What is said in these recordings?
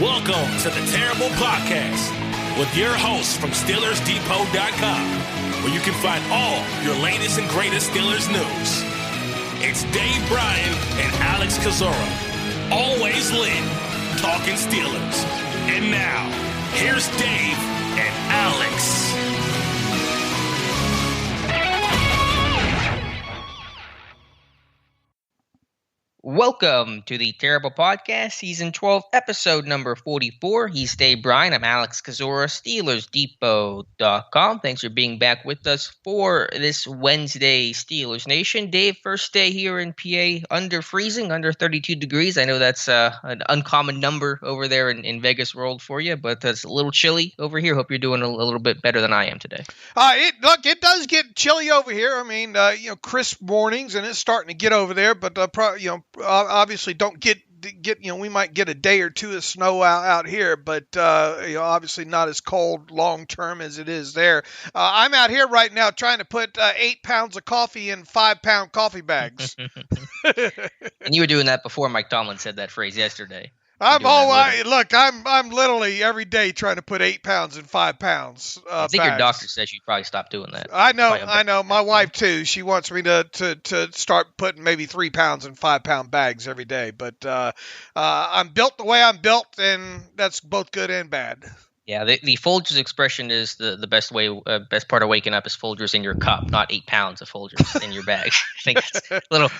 Welcome to the Terrible Podcast with your hosts from SteelersDepot.com, where you can find all your latest and greatest Steelers news. It's Dave Bryan and Alex Kozora, always lit, talking Steelers. And now, here's Dave and Alex. Welcome to the Terrible Podcast, Season 12, Episode number 44. He's Dave Bryan. I'm Alex Kozora, SteelersDepot.com. Thanks for being back with us for this Wednesday, Steelers Nation. Dave, first day here in PA under freezing, under 32 degrees. I know that's an uncommon number over there in Vegas world for you, but it's a little chilly over here. Hope you're doing a little bit better than I am today. It does get chilly over here. I mean, crisp mornings, and it's starting to get over there, but obviously don't get we might get a day or two of snow out here, but obviously not as cold long term as it is there. I'm out here right now trying to put 8 pounds of coffee in 5-pound coffee bags. And you were doing that before Mike Tomlin said that phrase yesterday. I'm literally every day trying to put 8 pounds in 5 pounds. I think bags. Your doctor says you probably stop doing that. I know. My wife too. She wants me to start putting maybe 3 pounds in 5-pound bags every day. But I'm built the way I'm built, and that's both good and bad. Yeah, the Folgers expression is the best best part of waking up is Folgers in your cup, not 8 pounds of Folgers in your bag. I think it's a little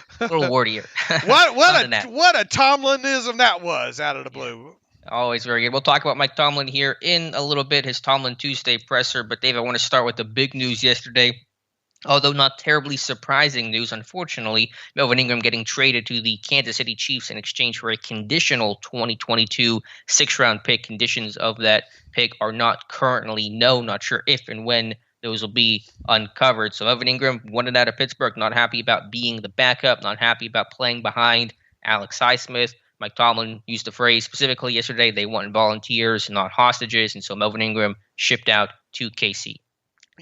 wordier. What a Tomlinism that was out of the blue. Yeah, always very good. We'll talk about Mike Tomlin here in a little bit, his Tomlin Tuesday presser. But Dave, I want to start with the big news yesterday. Although not terribly surprising news, unfortunately, Melvin Ingram getting traded to the Kansas City Chiefs in exchange for a conditional 2022 sixth-round pick. Conditions of that pick are not currently known. Not sure if and when those will be uncovered. So Melvin Ingram wanted out of Pittsburgh, not happy about being the backup, not happy about playing behind Alex Highsmith. Mike Tomlin used the phrase specifically yesterday, they want volunteers, not hostages, and so Melvin Ingram shipped out to KC.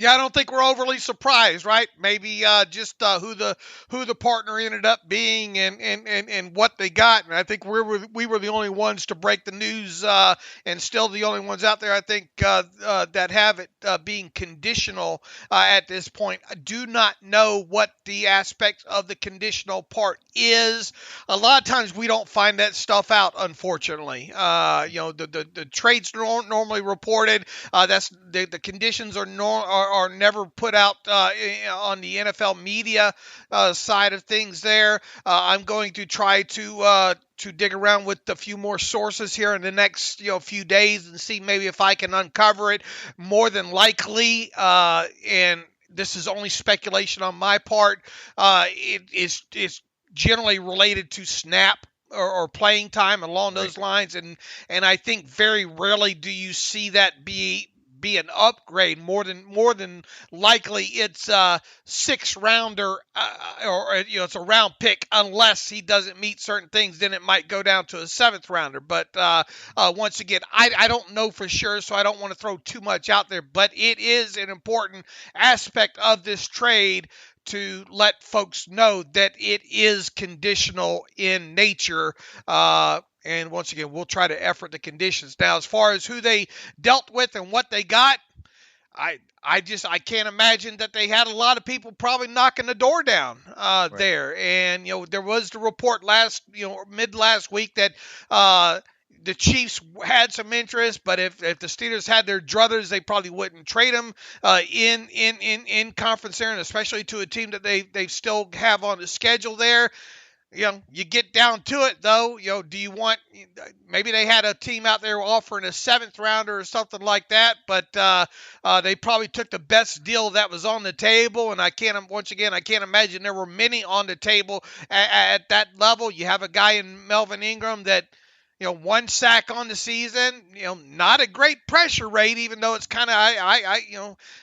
Yeah, I don't think we're overly surprised, right? Maybe just who the partner ended up being and what they got. And I think we were the only ones to break the news, and still the only ones out there, I think, that have it being conditional at this point. I do not know what the aspect of the conditional part is. A lot of times we don't find that stuff out, unfortunately. The trades normally reported. That's the conditions are never put out on the NFL media side of things there. I'm going to try to dig around with a few more sources here in the next few days and see maybe if I can uncover it. More than likely, and this is only speculation on my part, it's generally related to snap or playing time along those lines, and I think very rarely do you see that be an upgrade. More than likely it's a 6-rounder or it's a round pick unless he doesn't meet certain things. Then it might go down to a 7th rounder. But once again, I don't know for sure, so I don't want to throw too much out there. But it is an important aspect of this trade to let folks know that it is conditional in nature. And once again, we'll try to effort the conditions. Now, as far as who they dealt with and what they got, I can't imagine that they had a lot of people probably knocking the door down there. And, there was the report mid last week that the Chiefs had some interest, but if the Steelers had their druthers, they probably wouldn't trade them in conference there, and especially to a team that they still have on the schedule there. You get down to it, though. Do you want? Maybe they had a team out there offering a 7th rounder or something like that, but they probably took the best deal that was on the table. And I can't imagine there were many on the table at that level. You have a guy in Melvin Ingram that, 1 sack on the season. Not a great pressure rate, even though it's kind of I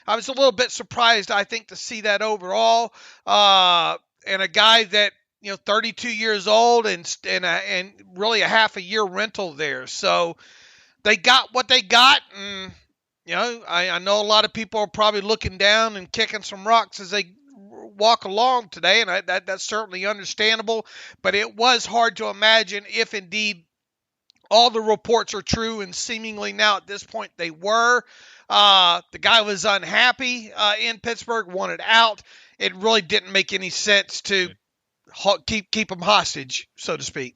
was a little bit surprised, I think, to see that overall. And a guy that, 32 years old and really a half a year rental there. So they got what they got. And, I know a lot of people are probably looking down and kicking some rocks as they walk along today. And that's certainly understandable. But it was hard to imagine if indeed all the reports are true, and seemingly now at this point they were. The guy was unhappy in Pittsburgh, wanted out. It really didn't make any sense to keep him hostage, so to speak.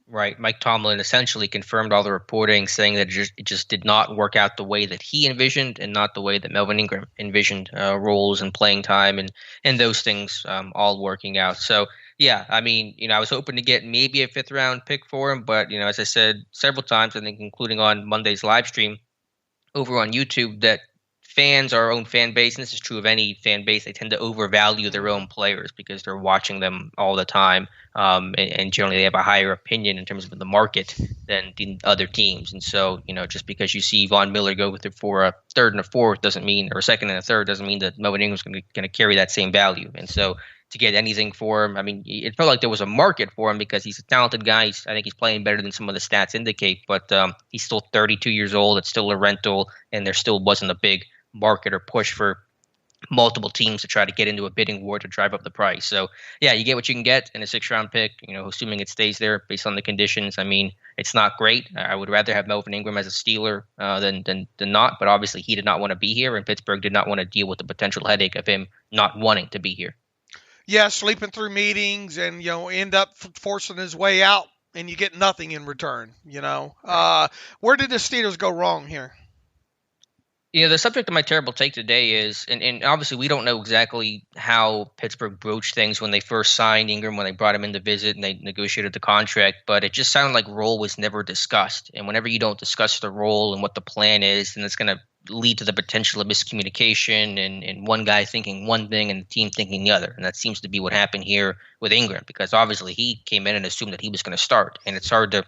Right. Mike Tomlin essentially confirmed all the reporting, saying that it just did not work out the way that he envisioned and not the way that Melvin Ingram envisioned, roles and playing time and those things all working out. So, yeah, I mean, I was hoping to get maybe a 5th-round pick for him. But, as I said several times, I think including on Monday's live stream over on YouTube, that fans, our own fan base, and this is true of any fan base, they tend to overvalue their own players because they're watching them all the time. And generally they have a higher opinion in terms of the market than the other teams. And so, just because you see Von Miller go with it for a 3rd and a 4th doesn't mean, or a 2nd and a 3rd doesn't mean that Melvin Ingram's going to carry that same value. And so to get anything for him, I mean, it felt like there was a market for him because he's a talented guy. I think he's playing better than some of the stats indicate, but he's still 32 years old. It's still a rental, and there still wasn't a big market or push for multiple teams to try to get into a bidding war to drive up the price. So, yeah, you get what you can get in a 6th-round pick, assuming it stays there based on the conditions. I mean, it's not great. I would rather have Melvin Ingram as a Steeler than not, but obviously he did not want to be here, and Pittsburgh did not want to deal with the potential headache of him not wanting to be here. Yeah, sleeping through meetings and, end up forcing his way out, and you get nothing in return, Where did the Steelers go wrong here? The subject of my terrible take today is, and obviously we don't know exactly how Pittsburgh broached things when they first signed Ingram, when they brought him in to visit and they negotiated the contract, but it just sounded like role was never discussed. And whenever you don't discuss the role and what the plan is, then it's going to lead to the potential of miscommunication and one guy thinking one thing and the team thinking the other. And that seems to be what happened here with Ingram, because obviously he came in and assumed that he was going to start. And it's hard to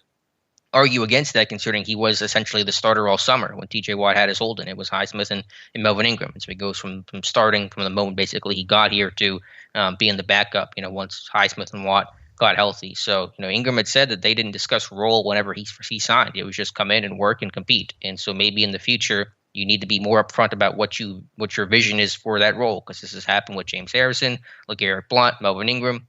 argue against that, considering he was essentially the starter all summer when TJ Watt had his hold in. It was Highsmith and Melvin Ingram. And so he goes from starting from the moment basically he got here to being the backup, once Highsmith and Watt got healthy. So, Ingram had said that they didn't discuss role whenever he signed. It was just come in and work and compete. And so maybe in the future you need to be more upfront about what your vision is for that role, because this has happened with James Harrison, LeGarrette Blount, Melvin Ingram.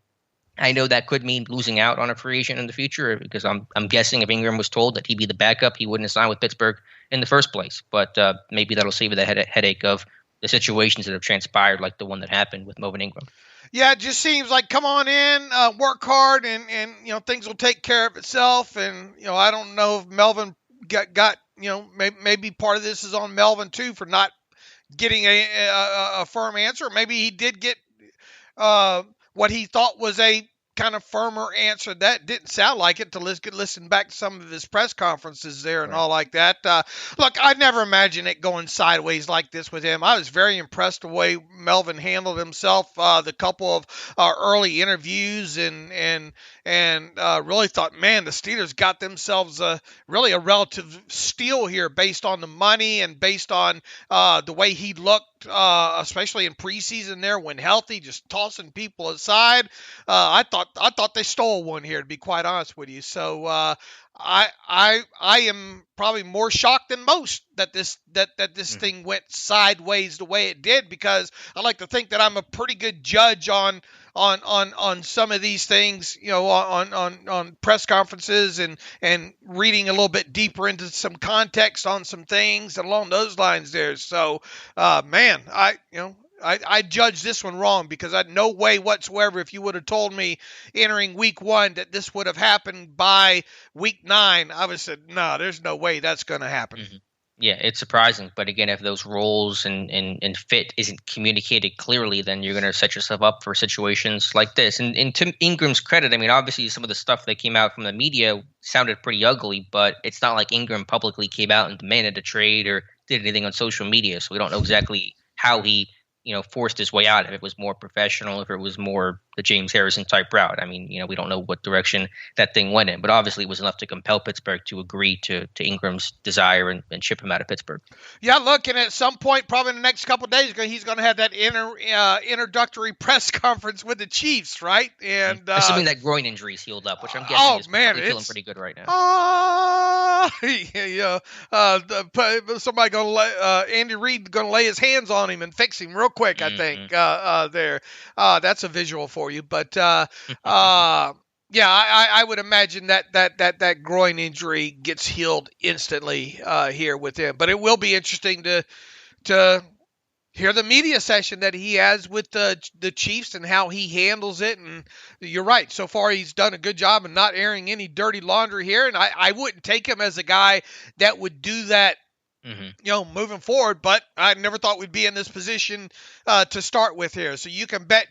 I know that could mean losing out on a free agent in the future, because I'm guessing if Ingram was told that he'd be the backup, he wouldn't have signed with Pittsburgh in the first place. But maybe that'll save you the headache of the situations that have transpired, like the one that happened with Melvin Ingram. Yeah, it just seems like come on in, work hard, and things will take care of itself. And I don't know if Melvin got maybe part of this is on Melvin too for not getting a firm answer. Maybe he did get what he thought was a kind of firmer answer. That didn't sound like it to listen back to some of his press conferences there and all like that. Look, I never imagined it going sideways like this with him. I was very impressed the way Melvin handled himself, the couple of early interviews, and really thought, man, the Steelers got themselves really a relative steal here based on the money and based on the way he looked, especially in preseason there when healthy, just tossing people aside. I thought they stole one here, to be quite honest with you. So I am probably more shocked than most that this thing went sideways the way it did, because I like to think that I'm a pretty good judge on some of these things, on press conferences and reading a little bit deeper into some context on some things along those lines there. So, man, I judged this one wrong, because I had no way whatsoever, if you would have told me entering week 1 that this would have happened by week 9, I would have said, no, there's no way that's going to happen. Mm-hmm. Yeah, it's surprising. But again, if those roles and fit isn't communicated clearly, then you're going to set yourself up for situations like this. And to Ingram's credit, I mean, obviously some of the stuff that came out from the media sounded pretty ugly, but it's not like Ingram publicly came out and demanded a trade or did anything on social media. So we don't know exactly how he forced his way out. If it was more professional, if it was more the James Harrison type route. I mean, we don't know what direction that thing went in, but obviously it was enough to compel Pittsburgh to agree to Ingram's desire and ship him out of Pittsburgh. Yeah, look, and at some point, probably in the next couple of days, he's going to have that introductory press conference with the Chiefs, right? And assuming that groin injury's healed up, which I'm guessing is probably feeling pretty good right now. Somebody going to Andy Reid going to lay his hands on him and fix him real quick. I think there. That's a visual for you, but Yeah, I would imagine that groin injury gets healed instantly here with him. But it will be interesting to hear the media session that he has with the Chiefs and how he handles it. And you're right. So far, he's done a good job of not airing any dirty laundry here. And I wouldn't take him as a guy that would do that, moving forward. But I never thought we'd be in this position to start with here. So you can bet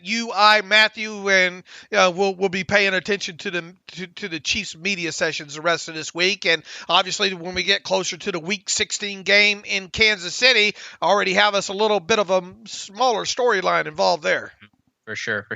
Matthew, and we'll be paying attention to the Chiefs media sessions the rest of this week. And obviously, when we get closer to the Week 16 game in Kansas City, already have us a little bit of a smaller storyline involved there. For sure.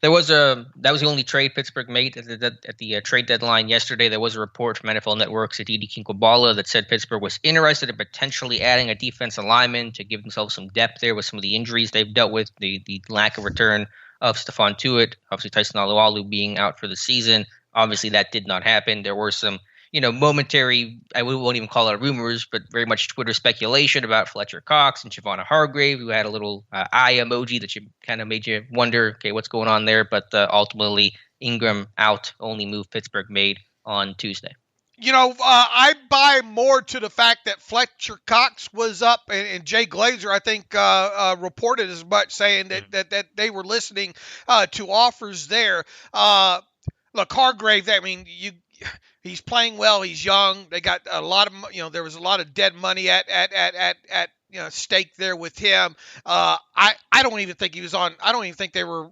That was the only trade Pittsburgh made at the trade deadline yesterday. There was a report from NFL Network's Aditi Kinkhabwala that said Pittsburgh was interested in potentially adding a defensive lineman to give themselves some depth there with some of the injuries they've dealt with, the lack of return of Stephon Tuitt, obviously Tyson Alualu being out for the season. Obviously, that did not happen. There were some momentary, I won't even call it rumors, but very much Twitter speculation about Fletcher Cox and Javon Hargrave, who had a little eye emoji that kind of made you wonder, okay, what's going on there? But ultimately, Ingram out, only move Pittsburgh made on Tuesday. I buy more to the fact that Fletcher Cox was up, and Jay Glazer, I think, reported as much, saying that they were listening to offers there. Look, Hargrave, he's playing well. He's young. They got a lot of, there was a lot of dead money at stake there with him. I don't even think he was on. I don't even think they were,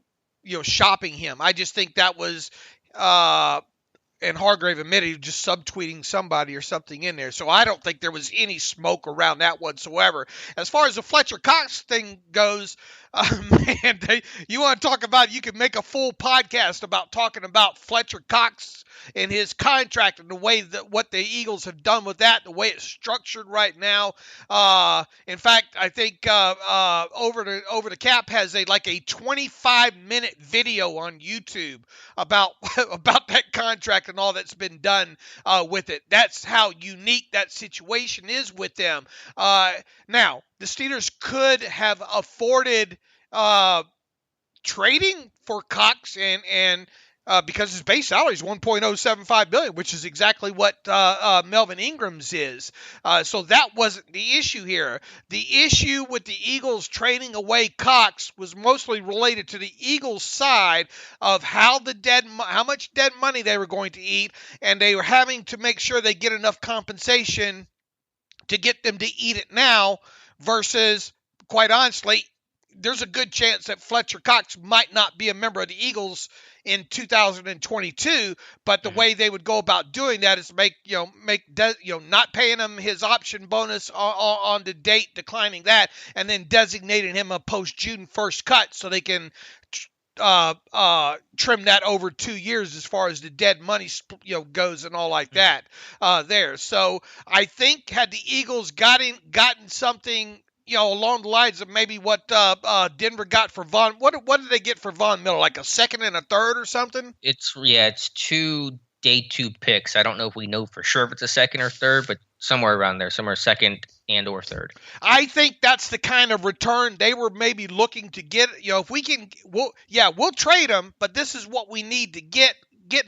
shopping him. I just think that was, and Hargrave admitted he was just subtweeting somebody or something in there. So I don't think there was any smoke around that whatsoever. As far as the Fletcher Cox thing goes, you want to talk about, you could make a full podcast about talking about Fletcher Cox and his contract and the way that what the Eagles have done with that, the way it's structured right now. In fact, I think Over the Cap has a 25-minute video on YouTube about that contract and all that's been done with it. That's how unique that situation is with them. Now, the Steelers could have afforded trading for Cox and because his base salary is $1.075 billion, which is exactly what Melvin Ingram's is. So that wasn't the issue here. The issue with the Eagles trading away Cox was mostly related to the Eagles' side of how much dead money they were going to eat, and they were having to make sure they get enough compensation to get them to eat it now versus, quite honestly, there's a good chance that Fletcher Cox might not be a member of the Eagles in 2022, but the way they would go about doing that is not paying him his option bonus on the date, declining that, and then designating him a post-June 1st cut so they can trim that over 2 years as far as the dead money goes and all like that there. So I think had the Eagles gotten something along the lines of maybe what Denver got for Von. What did they get for Von Miller? Like a second and a third or something? It's 2 day 2 picks. I don't know if we know for sure if it's a second or third, but somewhere around there, somewhere second and or third. I think that's the kind of return they were maybe looking to get. If we can, we'll trade him, but this is what we need to get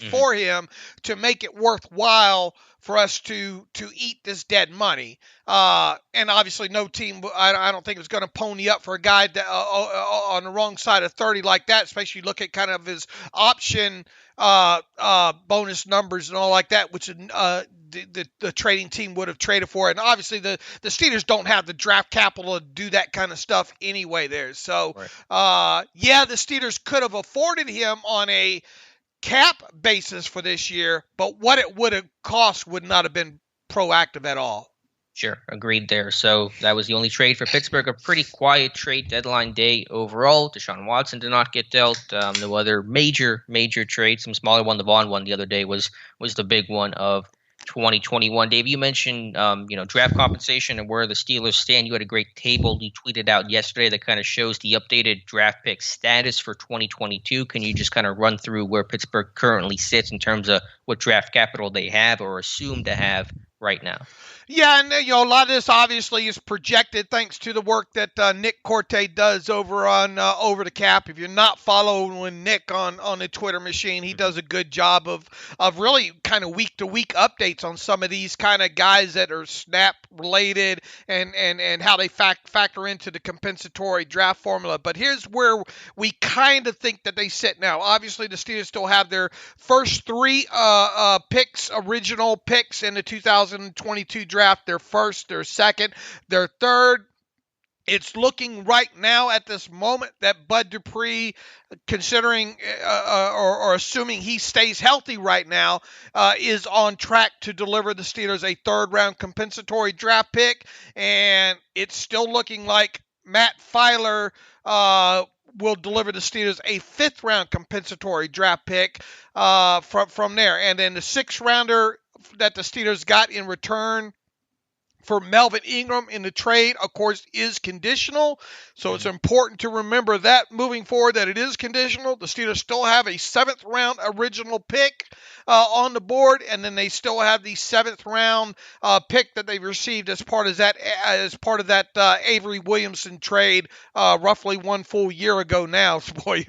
for him to make it worthwhile for us to eat this dead money. And obviously no team, I don't think was going to pony up for a guy that, on the wrong side of 30 like that, especially look at kind of his option bonus numbers and all like that, which the trading team would have traded for. And obviously the Steelers don't have the draft capital to do that kind of stuff anyway there. So, right. The Steelers could have afforded him on a cap basis for this year, but what it would have cost would not have been proactive at all. Sure, agreed there. So that was the only trade for Pittsburgh. A pretty quiet trade deadline day overall. Deshaun Watson did not get dealt. No other major trades. Some smaller one. The Vaughn one the other day was the big one of 2021. Dave, you mentioned draft compensation and where the Steelers stand. You had a great table you tweeted out yesterday that kind of shows the updated draft pick status for 2022. Can you just kind of run through where Pittsburgh currently sits in terms of what draft capital they have or assume to have right now? Yeah, and a lot of this obviously is projected thanks to the work that Nick Corte does over on Over the Cap. If you're not following Nick on the Twitter machine, he does a good job of really kind of week to week updates on some of these kind of guys that are snap related and how they factor into the compensatory draft formula. But here's where we kind of think that they sit now. Obviously, the Steelers still have their first three original picks in the 2022 draft. Their first, their second, their third. It's looking right now at this moment that Bud Dupree, considering or assuming he stays healthy right now, is on track to deliver the Steelers a third-round compensatory draft pick. And it's still looking like Matt Filer will deliver the Steelers a fifth-round compensatory draft pick from there. And then the sixth-rounder that the Steelers got in return for Melvin Ingram in the trade, of course, is conditional. So it's important to remember that moving forward that it is conditional. The Steelers still have a seventh-round original pick on the board, and then they still have the seventh-round pick that they received as part of that Avery Williamson trade roughly one full year ago now. So boy,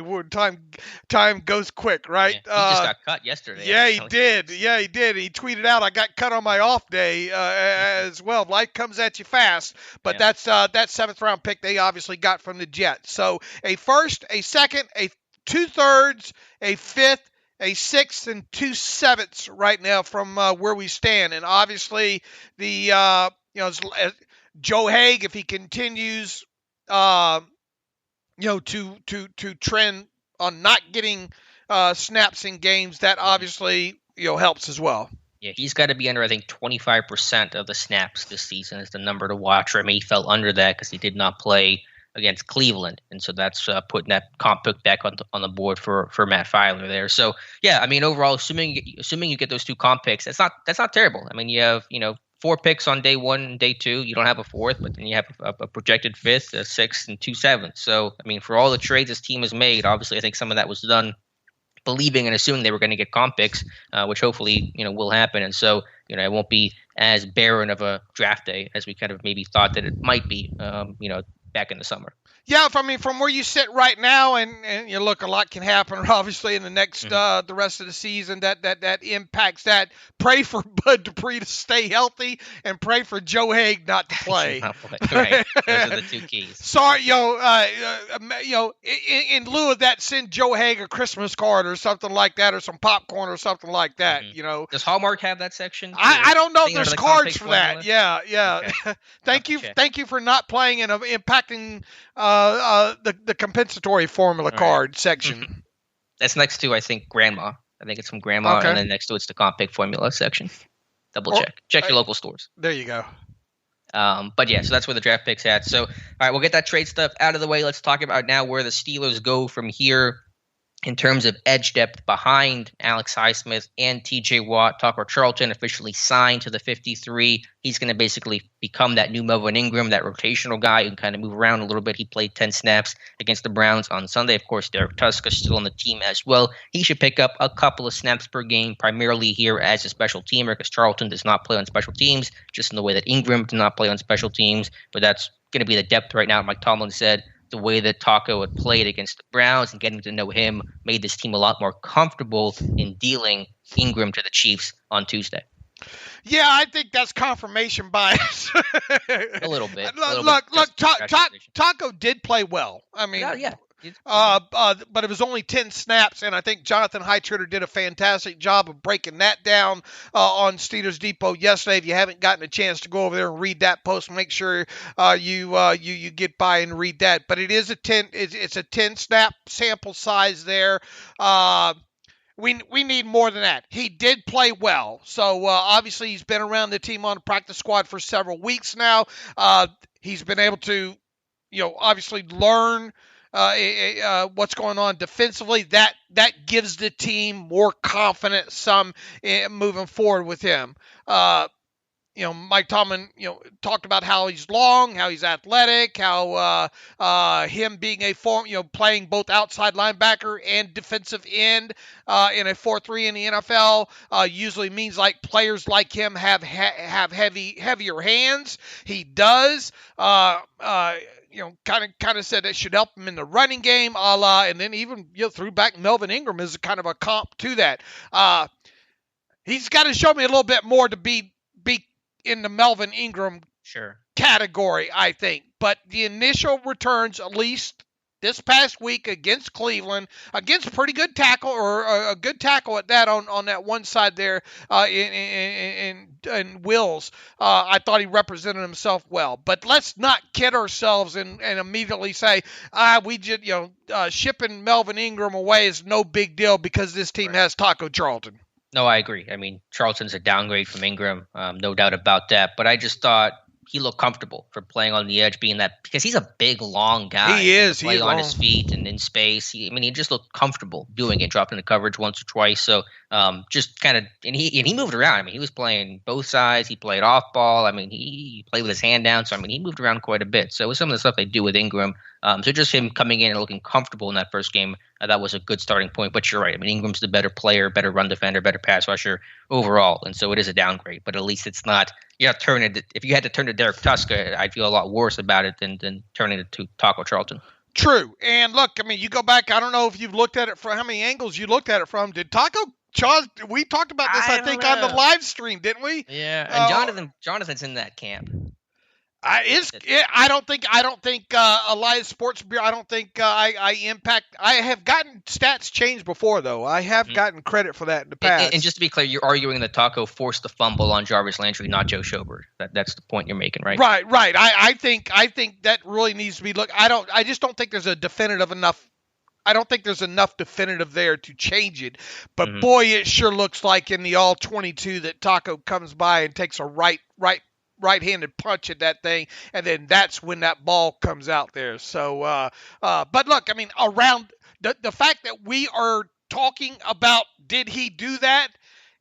time goes quick, right? Yeah, he just got cut yesterday. Yeah, he did. Yeah, he did. He tweeted out, "I got cut on my off day as well." Life comes at you fast, but that's that seventh-round pick they obviously got from the Jets. So a first, a second, a 2/3, a fifth, a sixth, and 2/7 right now from where we stand. And obviously the Joe Haeg, if he continues to trend on not getting snaps in games, that obviously helps as well. Yeah, he's got to be under, I think, 25% of the snaps this season is the number to watch. I mean, he fell under that because he did not play against Cleveland, and so that's putting that comp pick back on the board for Matt Filer there. So yeah, I mean, overall, assuming you get those two comp picks, that's not terrible. I mean, you have 4 picks on day 1 and day 2. You don't have a fourth, but then you have a projected fifth, a sixth, and 2/7. So I mean, for all the trades this team has made, obviously, I think some of that was done believing and assuming they were going to get comp picks, which hopefully will happen, and so it won't be as barren of a draft day as we kind of maybe thought that it might be, back in the summer. Yeah, from where you sit right now, and look, a lot can happen obviously in the next the rest of the season that impacts that. Pray for Bud Dupree to stay healthy, and pray for Joe Haeg not to play. Right, those are the two keys. Sorry, in lieu of that, send Joe Haeg a Christmas card or something like that, or some popcorn or something like that. Does Hallmark have that section? I don't know if there's cards for that. Yeah. Okay. Thank you for not playing and impacting the compensatory formula card section. That's next to, I think, Grandma. I think it's from Grandma, and then next to it's the comp pick formula section. Double check. Check your local stores. There you go. But yeah, so that's where the draft pick's at. So, all right, we'll get that trade stuff out of the way. Let's talk about now where the Steelers go from here in terms of edge depth behind Alex Highsmith and TJ Watt. Tucker Charlton officially signed to the 53. He's going to basically become that new Melvin Ingram, that rotational guy who can kind of move around a little bit. He played 10 snaps against the Browns on Sunday. Of course, Derek Tuska's still on the team as well. He should pick up a couple of snaps per game, primarily here as a special teamer, because Charlton does not play on special teams, just in the way that Ingram did not play on special teams. But that's going to be the depth right now. Mike Tomlin said the way that Taco had played against the Browns and getting to know him made this team a lot more comfortable in dealing Ingram to the Chiefs on Tuesday. Yeah, I think that's confirmation bias. A little bit. Look, Taco did play well. I mean, yeah. But it was only 10 snaps, and I think Jonathan Heitritter did a fantastic job of breaking that down on Steelers Depot yesterday. If you haven't gotten a chance to go over there and read that post, make sure you get by and read that. But it is it's a 10 snap sample size there. We need more than that. He did play well. So obviously he's been around the team on the practice squad for several weeks now. He's been able to, obviously learn what's going on defensively. That gives the team more confidence moving forward with him. Mike Tomlin, talked about how he's long, how he's athletic, how him being playing both outside linebacker and defensive end in a 4-3 in the NFL usually means like players like him have heavier hands. He does. Kind of said it should help him in the running game, a la, and then even threw back Melvin Ingram as kind of a comp to that. He's got to show me a little bit more to be in the Melvin Ingram category, I think. But the initial returns, at least this past week against Cleveland, against a pretty good tackle, or a good tackle at that on that one side there in Wills, I thought he represented himself well. But let's not kid ourselves and immediately say, we just, shipping Melvin Ingram away is no big deal because this team has Taco Charlton. No, I agree. I mean, Charlton's a downgrade from Ingram, no doubt about that. But I just thought he looked comfortable for playing on the edge, because he's a big, long guy. He is. He on his feet and in space. He just looked comfortable doing it, dropping the coverage once or twice. So just kind of, and he moved around. I mean, he was playing both sides. He played off ball. I mean, he played with his hand down. So, I mean, he moved around quite a bit. So it was some of the stuff they do with Ingram. So just him coming in and looking comfortable in that first game, that was a good starting point. But you're right. I mean, Ingram's the better player, better run defender, better pass rusher overall. And so it is a downgrade. But at least it's not – you're not turning it – if you had to turn to Derek Tuska, I'd feel a lot worse about it than turning it to Taco Charlton. True. And look, I mean, you go back – I don't know if you've looked at it from how many angles you looked at it from. Did Taco – we talked about this, I think, on the live stream, didn't we? Yeah, and Jonathan's in that camp. I don't think Elias Sports Bureau. I don't think I impact. I have gotten stats changed before, though. I have gotten credit for that in the past. And just to be clear, you're arguing that Taco forced the fumble on Jarvis Landry, not Joe Schobert. That's the point you're making, right? Right. I think that really needs to be looked. I just don't think there's a definitive enough. I don't think there's enough definitive there to change it. But boy, it sure looks like in the all 22 that Taco comes by and takes a right-handed punch at that thing, and then that's when that ball comes out there. So, but look, I mean, around the fact that we are talking about did he do that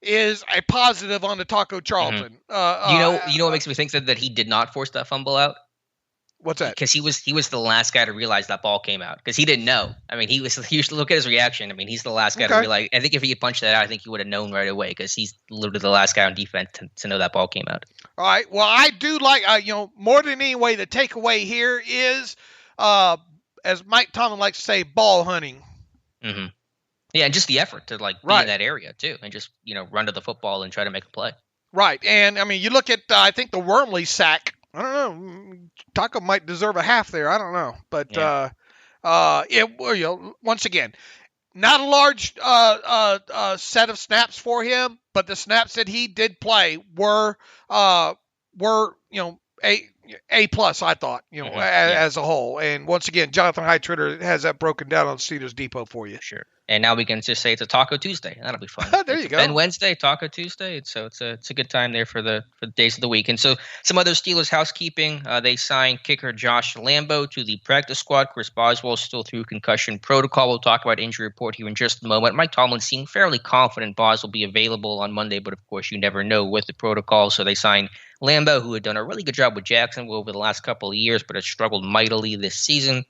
is a positive on the Taco Charlton. You know what makes me think that he did not force that fumble out? What's that? Because he was the last guy to realize that ball came out, because he didn't know. I mean, you should look at his reaction. I mean, he's the last guy to realize. I think if he had punched that out, I think he would have known right away, because he's literally the last guy on defense to know that ball came out. All right. Well, I do like, more than any way, the takeaway here is, as Mike Tomlin likes to say, ball hunting. Mm-hmm. Yeah, and just the effort to be in that area too, and just run to the football and try to make a play. Right, and I mean, you look at I think the Wormley sack. I don't know. Taco might deserve a half there. I don't know, but once again, not a large set of snaps for him, but the snaps that he did play were A plus, I thought, as a whole. And once again, Jonathan Heitritter has that broken down on Steelers Depot for you. Sure. And now we can just say it's a Taco Tuesday. That'll be fun. There you go. And Wednesday, Taco Tuesday. So it's a good time there for the days of the week. And so some other Steelers housekeeping. They signed kicker Josh Lambo to the practice squad. Chris Boswell still through concussion protocol. We'll talk about injury report here in just a moment. Mike Tomlin seemed fairly confident Bos will be available on Monday, but of course you never know with the protocol. So they signed Lambo, who had done a really good job with Jacksonville over the last couple of years, but has struggled mightily this season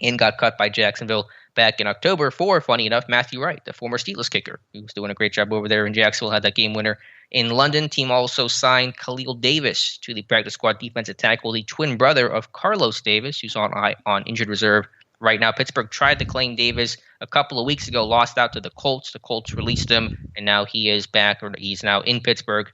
and got cut by Jacksonville back in October for, funny enough, Matthew Wright, the former Steelers kicker, who was doing a great job over there in Jacksonville, had that game winner in London. Team also signed Kalil Davis to the practice squad defensive tackle, the twin brother of Carlos Davis, who's on injured reserve right now. Pittsburgh tried to claim Davis a couple of weeks ago, lost out to the Colts. The Colts released him, and now he is back, or he's now in Pittsburgh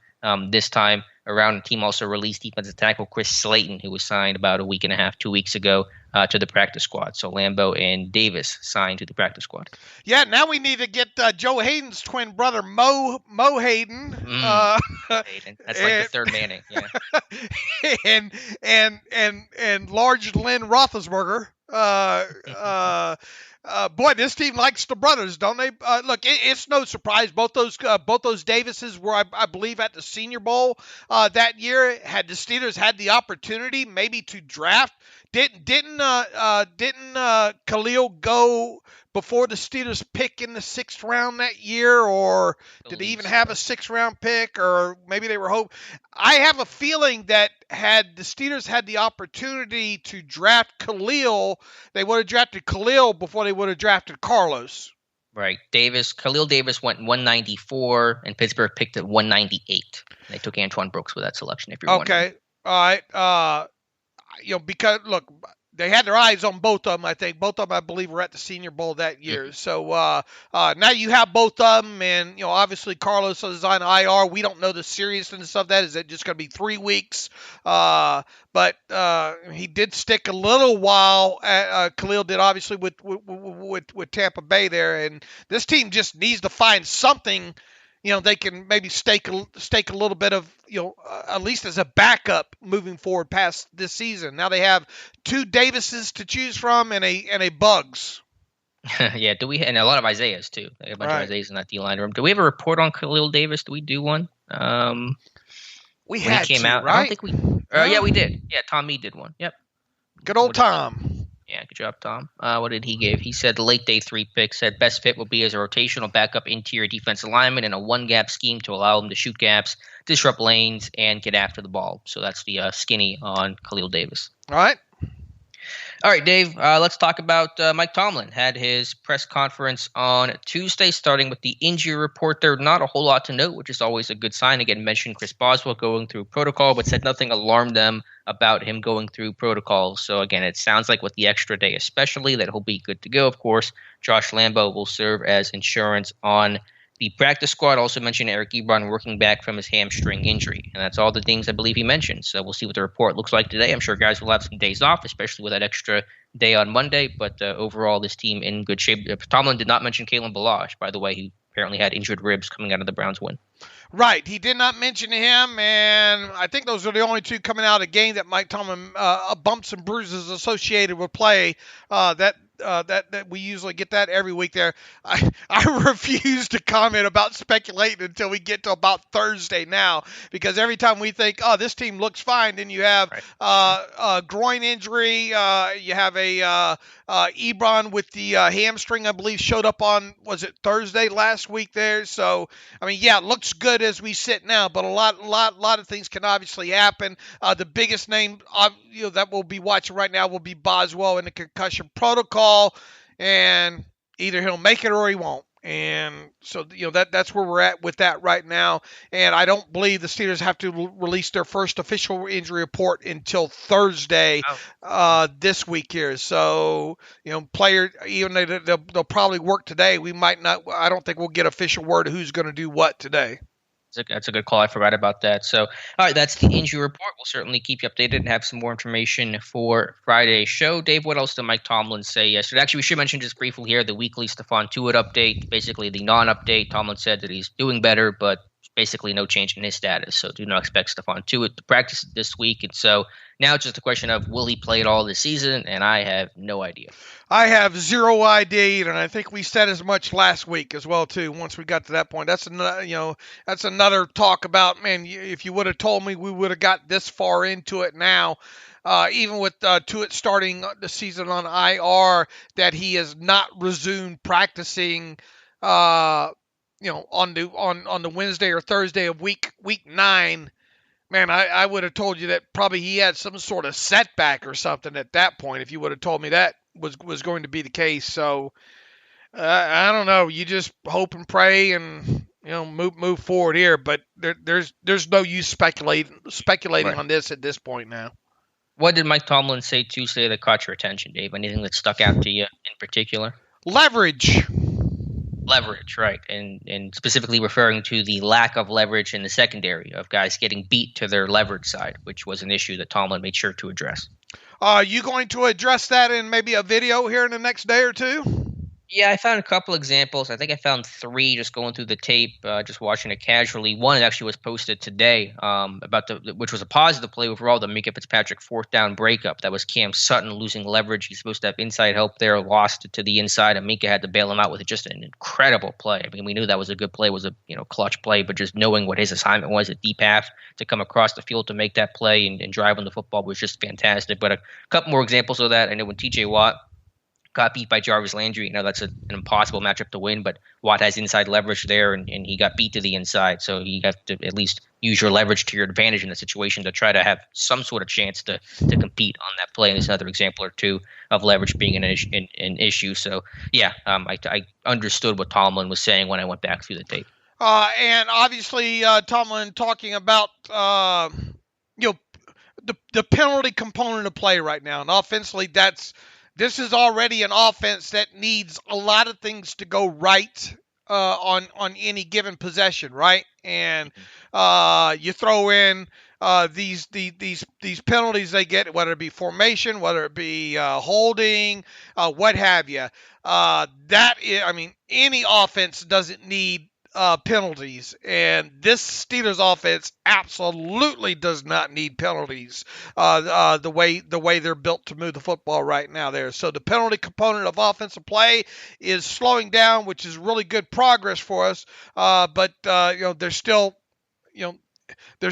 this time around. The team also released defensive tackle Chris Slayton, who was signed about a week and a half, 2 weeks ago, to the practice squad. So Lambo and Davis signed to the practice squad. Yeah, now we need to get Joe Hayden's twin brother, Mo Hayden. Hayden. That's like the third Manning. Yeah. and large Len Roethlisberger. Boy, this team likes the brothers, don't they? Look, it's no surprise. Both those Davises were, I believe, at the Senior Bowl that year. Had the Steelers had the opportunity maybe to draft, didn't Kalil go before the Steelers pick in the 6th round that year, or did they even have a 6th round pick, or maybe they were hoping? I have a feeling that had the Steelers had the opportunity to draft Kalil, they would have drafted Kalil before they would have drafted Carlos. Right. Kalil Davis went 194, and Pittsburgh picked at 198. They took Antoine Brooks with that selection, if you're wondering. Okay. All right. Because, look, they had their eyes on both of them, I think. Both of them, I believe, were at the Senior Bowl that year. Mm-hmm. So now you have both of them, and, obviously Carlos is on IR. We don't know the seriousness of that. Is it just going to be 3 weeks? But he did stick a little while. Kalil did, obviously, with Tampa Bay there. And this team just needs to find something they can maybe stake a little bit of, at least as a backup moving forward past this season. Now they have 2 Davises to choose from and a Bugs. Yeah, and a lot of Isaiahs too. They have a bunch of Isaiahs in that D-line room. Do we have a report on Kalil Davis? Do we do one? We had he came out, right? I don't think we. Yeah, we did. Yeah, Tom Meade did one. Yep. Good old Tom. Yeah, good job, Tom. What did he give? He said the late day 3 pick said best fit will be as a rotational backup interior defensive lineman in a 1-gap scheme to allow him to shoot gaps, disrupt lanes, and get after the ball. So that's the skinny on Kalil Davis. All right. All right, Dave, let's talk about Mike Tomlin. Had his press conference on Tuesday, starting with the injury report there. Not a whole lot to note, which is always a good sign. Again, mentioned Chris Boswell going through protocol, but said nothing alarmed them about him going through protocol. So, again, it sounds like with the extra day especially that he'll be good to go. Of course, Josh Lambo will serve as insurance on the practice squad. Also mentioned Eric Ebron working back from his hamstring injury. And that's all the things I believe he mentioned. So we'll see what the report looks like today. I'm sure guys will have some days off, especially with that extra day on Monday. But overall, this team in good shape. Tomlin did not mention Kalen Ballage, by the way, who apparently had injured ribs coming out of the Browns win. Right. He did not mention him, and I think those are the only 2 coming out of the game that Mike Tomlin bumps and bruises associated with play that we usually get that every week there. I refuse to comment about speculating until we get to about Thursday now, because every time we think, this team looks fine, then you have a groin injury. You have a Ebron with the hamstring, I believe, showed up on, was it Thursday last week there? So, I mean, yeah, it looks good as we sit now, but a lot of things can obviously happen. The biggest name that we'll be watching right now will be Boswell in the concussion protocol, and either he'll make it or he won't. And so, that's where we're at with that right now. And I don't believe the Steelers have to release their first official injury report until Thursday this week here. So, player, even though they'll probably work today, we might not. I don't think we'll get official word of who's going to do what today. That's a good call. I forgot about that. So, all right, that's the injury report. We'll certainly keep you updated and have some more information for Friday's show. Dave, what else did Mike Tomlin say yesterday? Actually, we should mention just briefly here the weekly Stephon Tuitt update, basically the non-update. Tomlin said that he's doing better, but basically no change in his status. So do not expect Stephon Tuitt to practice this week. And so now it's just a question of will he play it all this season? And I have no idea. I have zero idea, and I think we said as much last week as well too. Once we got to that point, that's another talk about, man. If you would have told me we would have got this far into it now, even with Tuitt starting the season on IR, that he has not resumed practicing. On the Wednesday or Thursday of week 9. Man, I would have told you that probably he had some sort of setback or something at that point if you would have told me that was going to be the case. So I don't know. You just hope and pray and move forward here. But there's no use speculating right on this at this point now. What did Mike Tomlin say Tuesday that caught your attention, Dave? Anything that stuck out to you in particular? Leverage, right, and specifically referring to the lack of leverage in the secondary of guys getting beat to their leverage side, which was an issue that Tomlin made sure to address. Are you going to address that in maybe a video here in the next day or two? Yeah, I found a couple examples. I think I found 3 just going through the tape, just watching it casually. One actually was posted today which was a positive play overall, the Minka Fitzpatrick 4th down breakup. That was Cam Sutton losing leverage. He's supposed to have inside help there, lost it to the inside, and Minka had to bail him out with just an incredible play. I mean, we knew that was a good play, was a clutch play, but just knowing what his assignment was at deep half to come across the field to make that play and drive on the football was just fantastic. But a couple more examples of that. I know when TJ Watt got beat by Jarvis Landry. That's an impossible matchup to win, but Watt has inside leverage there, and he got beat to the inside. So you have to at least use your leverage to your advantage in the situation to try to have some sort of chance to compete on that play. And there's another example or two of leverage being an issue. So, I understood what Tomlin was saying when I went back through the tape. And obviously, Tomlin talking about the penalty component of play right now, and offensively, this is already an offense that needs a lot of things to go right on any given possession, right? And you throw in these penalties they get, whether it be formation, whether it be holding, what have you. Any offense doesn't need penalties, and this Steelers offense absolutely does not need penalties. The way they're built to move the football right now there. So the penalty component of offensive play is slowing down, which is really good progress for us. But there's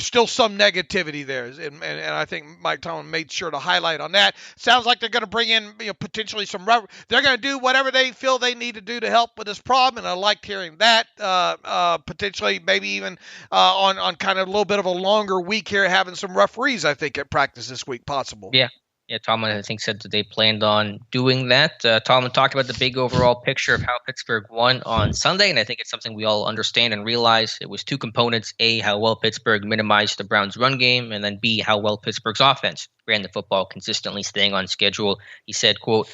still some negativity there, and I think Mike Tomlin made sure to highlight on that. Sounds like they're going to bring in potentially some rubber. They're going to do whatever they feel they need to do to help with this problem, and I liked hearing that. Potentially, maybe even on kind of a little bit of a longer week here, having some referees, I think, at practice this week possible. Yeah, Tomlin, I think, said that they planned on doing that. Tomlin talked about the big overall picture of how Pittsburgh won on Sunday, and I think it's something we all understand and realize. It was two components: A, how well Pittsburgh minimized the Browns' run game, and then B, how well Pittsburgh's offense ran the football, consistently staying on schedule. He said, quote,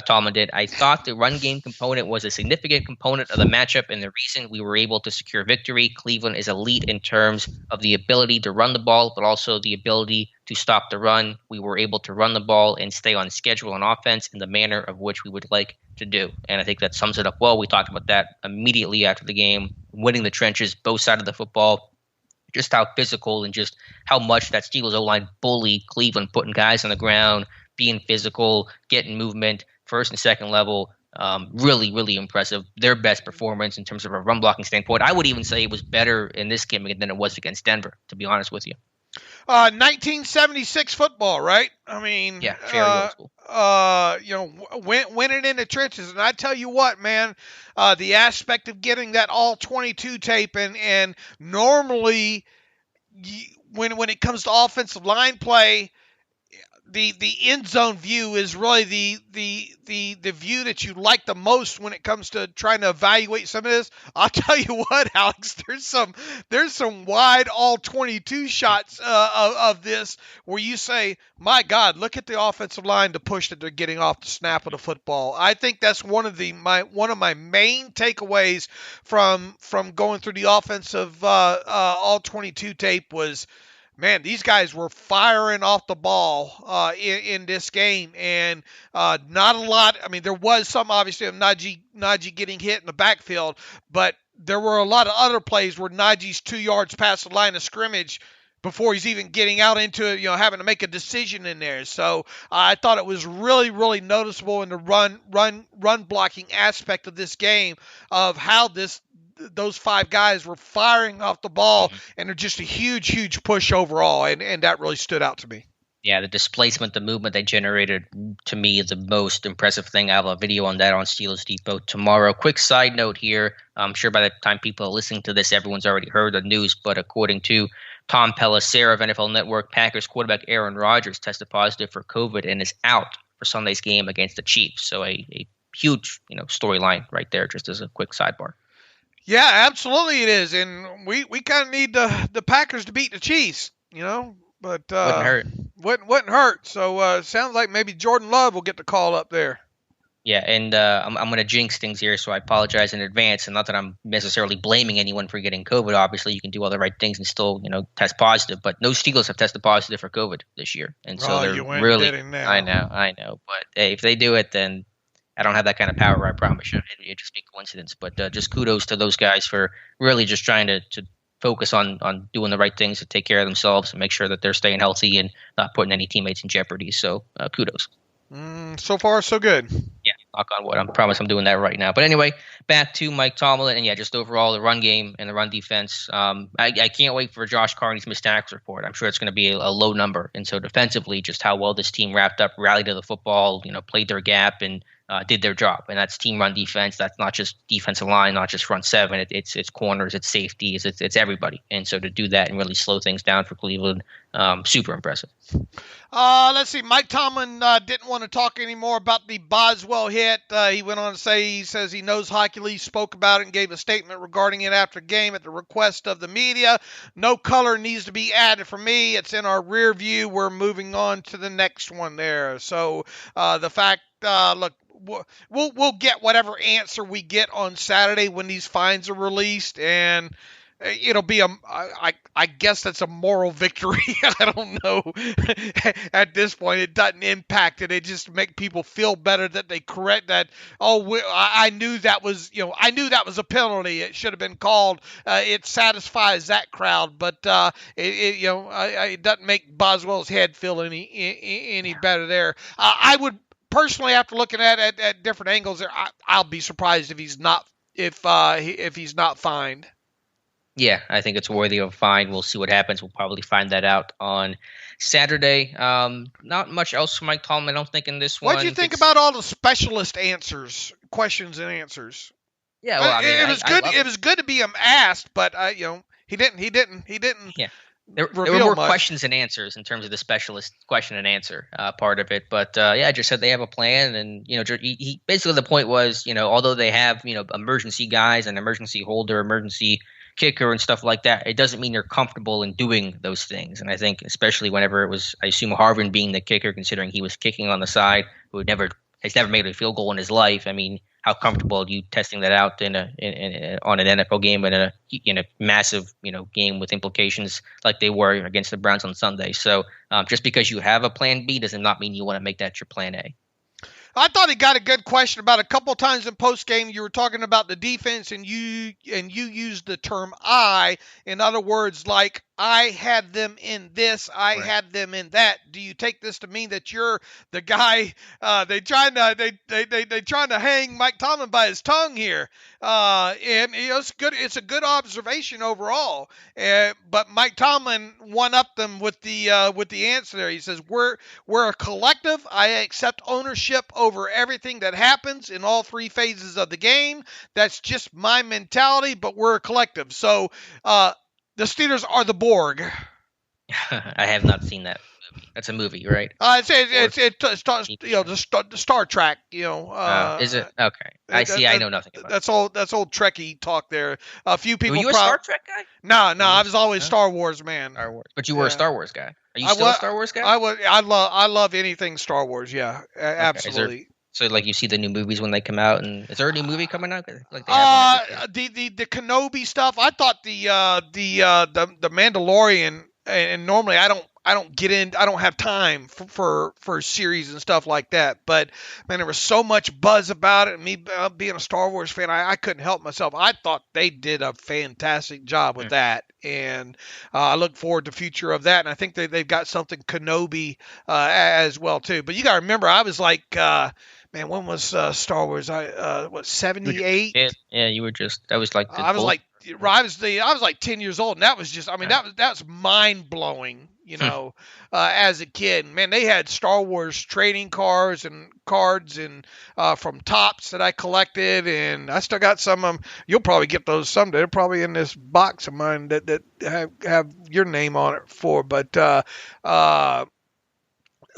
Tomlin did, "I thought the run game component was a significant component of the matchup and the reason we were able to secure victory. Cleveland is elite in terms of the ability to run the ball, but also the ability to stop the run. We were able to run the ball and stay on schedule on offense in the manner of which we would like to do." And I think that sums it up well. We talked about that immediately after the game, winning the trenches, both sides of the football, just how physical and just how much that Steelers O-line bullied Cleveland, putting guys on the ground, being physical, getting movement, first and second level. Really, really impressive. Their best performance in terms of a run blocking standpoint. I would even say it was better in this game than it was against Denver, to be honest with you. 1976 football, right? I mean, yeah, very old school. Winning in the trenches. And I tell you what, man, the aspect of getting that all 22 tape and normally when it comes to offensive line play, the end zone view is really the view that you like the most when it comes to trying to evaluate some of this. I'll tell you what, Alex, there's some wide all 22 shots of this where you say, my God, look at the offensive line, the push that they're getting off the snap of the football. I think that's one of my main takeaways from going through the offensive all 22 tape was, man, these guys were firing off the ball in this game, and not a lot. I mean, there was some, obviously, of Najee getting hit in the backfield, but there were a lot of other plays where Najee's 2 yards past the line of scrimmage before he's even getting out into it, having to make a decision in there. So I thought it was really, really noticeable in the run blocking aspect of this game of how those five guys were firing off the ball, and they're just a huge, huge push overall, and that really stood out to me. Yeah, the displacement, the movement they generated, to me, is the most impressive thing. I have a video on that on Steelers Depot tomorrow. Quick side note here. I'm sure by the time people are listening to this, everyone's already heard the news, but according to Tom Pelissero of NFL Network, Packers quarterback Aaron Rodgers tested positive for COVID and is out for Sunday's game against the Chiefs. So a huge storyline right there, just as a quick sidebar. Yeah, absolutely it is, and we kind of need the Packers to beat the Chiefs, but wouldn't hurt. So sounds like maybe Jordan Love will get the call up there. Yeah, and I'm going to jinx things here, so I apologize in advance. And not that I'm necessarily blaming anyone for getting COVID. Obviously, you can do all the right things and still test positive. But no Steelers have tested positive for COVID this year, and so they're really. I know, but hey, if they do it, then I don't have that kind of power, I promise you. It'd just be coincidence. But just kudos to those guys for really just trying to focus on doing the right things to take care of themselves and make sure that they're staying healthy and not putting any teammates in jeopardy. So kudos. So far, so good. Yeah, knock on wood. I promise I'm doing that right now. But anyway, back to Mike Tomlin. And yeah, just overall the run game and the run defense. I can't wait for Josh Carney's missed tackles report. I'm sure it's going to be a low number. And so defensively, just how well this team rallied to the football, played their gap and did their job, and that's team run defense. That's not just defensive line, not just front seven. It's corners, it's safety, it's everybody. And so to do that and really slow things down for Cleveland, super impressive. Let's see. Mike Tomlin didn't want to talk anymore about the Boswell hit. He went on to say he says he knows Hockey Lee spoke about it and gave a statement regarding it after game at the request of the media. No color needs to be added for me. It's in our rear view. We're moving on to the next one there. So the fact, look, we'll get whatever answer we get on Saturday when these fines are released, and it'll be I guess that's a moral victory. I don't know. At this point, it doesn't impact it. It just make people feel better that they correct that. I knew that was a penalty. It should have been called. It satisfies that crowd, but it doesn't make Boswell's head feel any better there. I would personally, after looking at different angles there, I'll be surprised if he's not fined. Yeah, I think it's worthy of a fine. We'll see what happens. We'll probably find that out on Saturday. Not much else from Mike Tomlin, I don't think, in this one. What do you think about all the specialist questions and answers? Yeah, well, I mean, it was good to be asked, but he didn't. Yeah. There were more questions and answers in terms of the specialist question and answer part of it. But I just said they have a plan. And, he basically the point was, although they have, emergency guys, an emergency holder, emergency kicker and stuff like that, it doesn't mean you're comfortable in doing those things. And I think especially whenever it was, I assume Harvin being the kicker, considering he was kicking on the side, who has never made a field goal in his life. I mean, how comfortable are you testing that out on an NFL game and in a massive game with implications like they were against the Browns on Sunday? So just because you have a plan B does not mean you want to make that your plan A. I thought he got a good question about a couple of times in post game. You were talking about the defense, and you used the term "I." In other words, like, I had them in this, I had them in that. Do you take this to mean that you're the guy? They trying to hang Mike Tomlin by his tongue here. And it's good. It's a good observation overall. But Mike Tomlin one-upped them with the answer there. He says we're a collective. I accept ownership over everything that happens in all three phases of the game. That's just my mentality. But we're a collective. So the Steelers are the Borg. I have not seen that movie. That's a movie, right? It's the Star Trek. Is it okay? I know nothing about. That's old Trekkie talk there. A few people. Were you a Star Trek guy? No, I was always Star Wars man. Star Wars, but you were a Star Wars guy. Are you still a Star Wars guy? I love anything Star Wars. Yeah, absolutely. So, like, you see the new movies when they come out, and is there a new movie coming out? Like the Kenobi stuff. I thought the Mandalorian, and normally I don't get in. I don't have time for series and stuff like that. But man, there was so much buzz about it. And me being a Star Wars fan, I couldn't help myself. I thought they did a fantastic job with that, and I look forward to the future of that. And I think they've got something Kenobi as well too. But you got to remember, I was like. Man, when was Star Wars? 78? Yeah, you were just. That was like. I was like 10 years old, and that was just. I mean, that was mind blowing. As a kid, man, they had Star Wars trading cards and from Topps that I collected, and I still got some of them. You'll probably get those someday. They're probably in this box of mine that have your name on it for, but.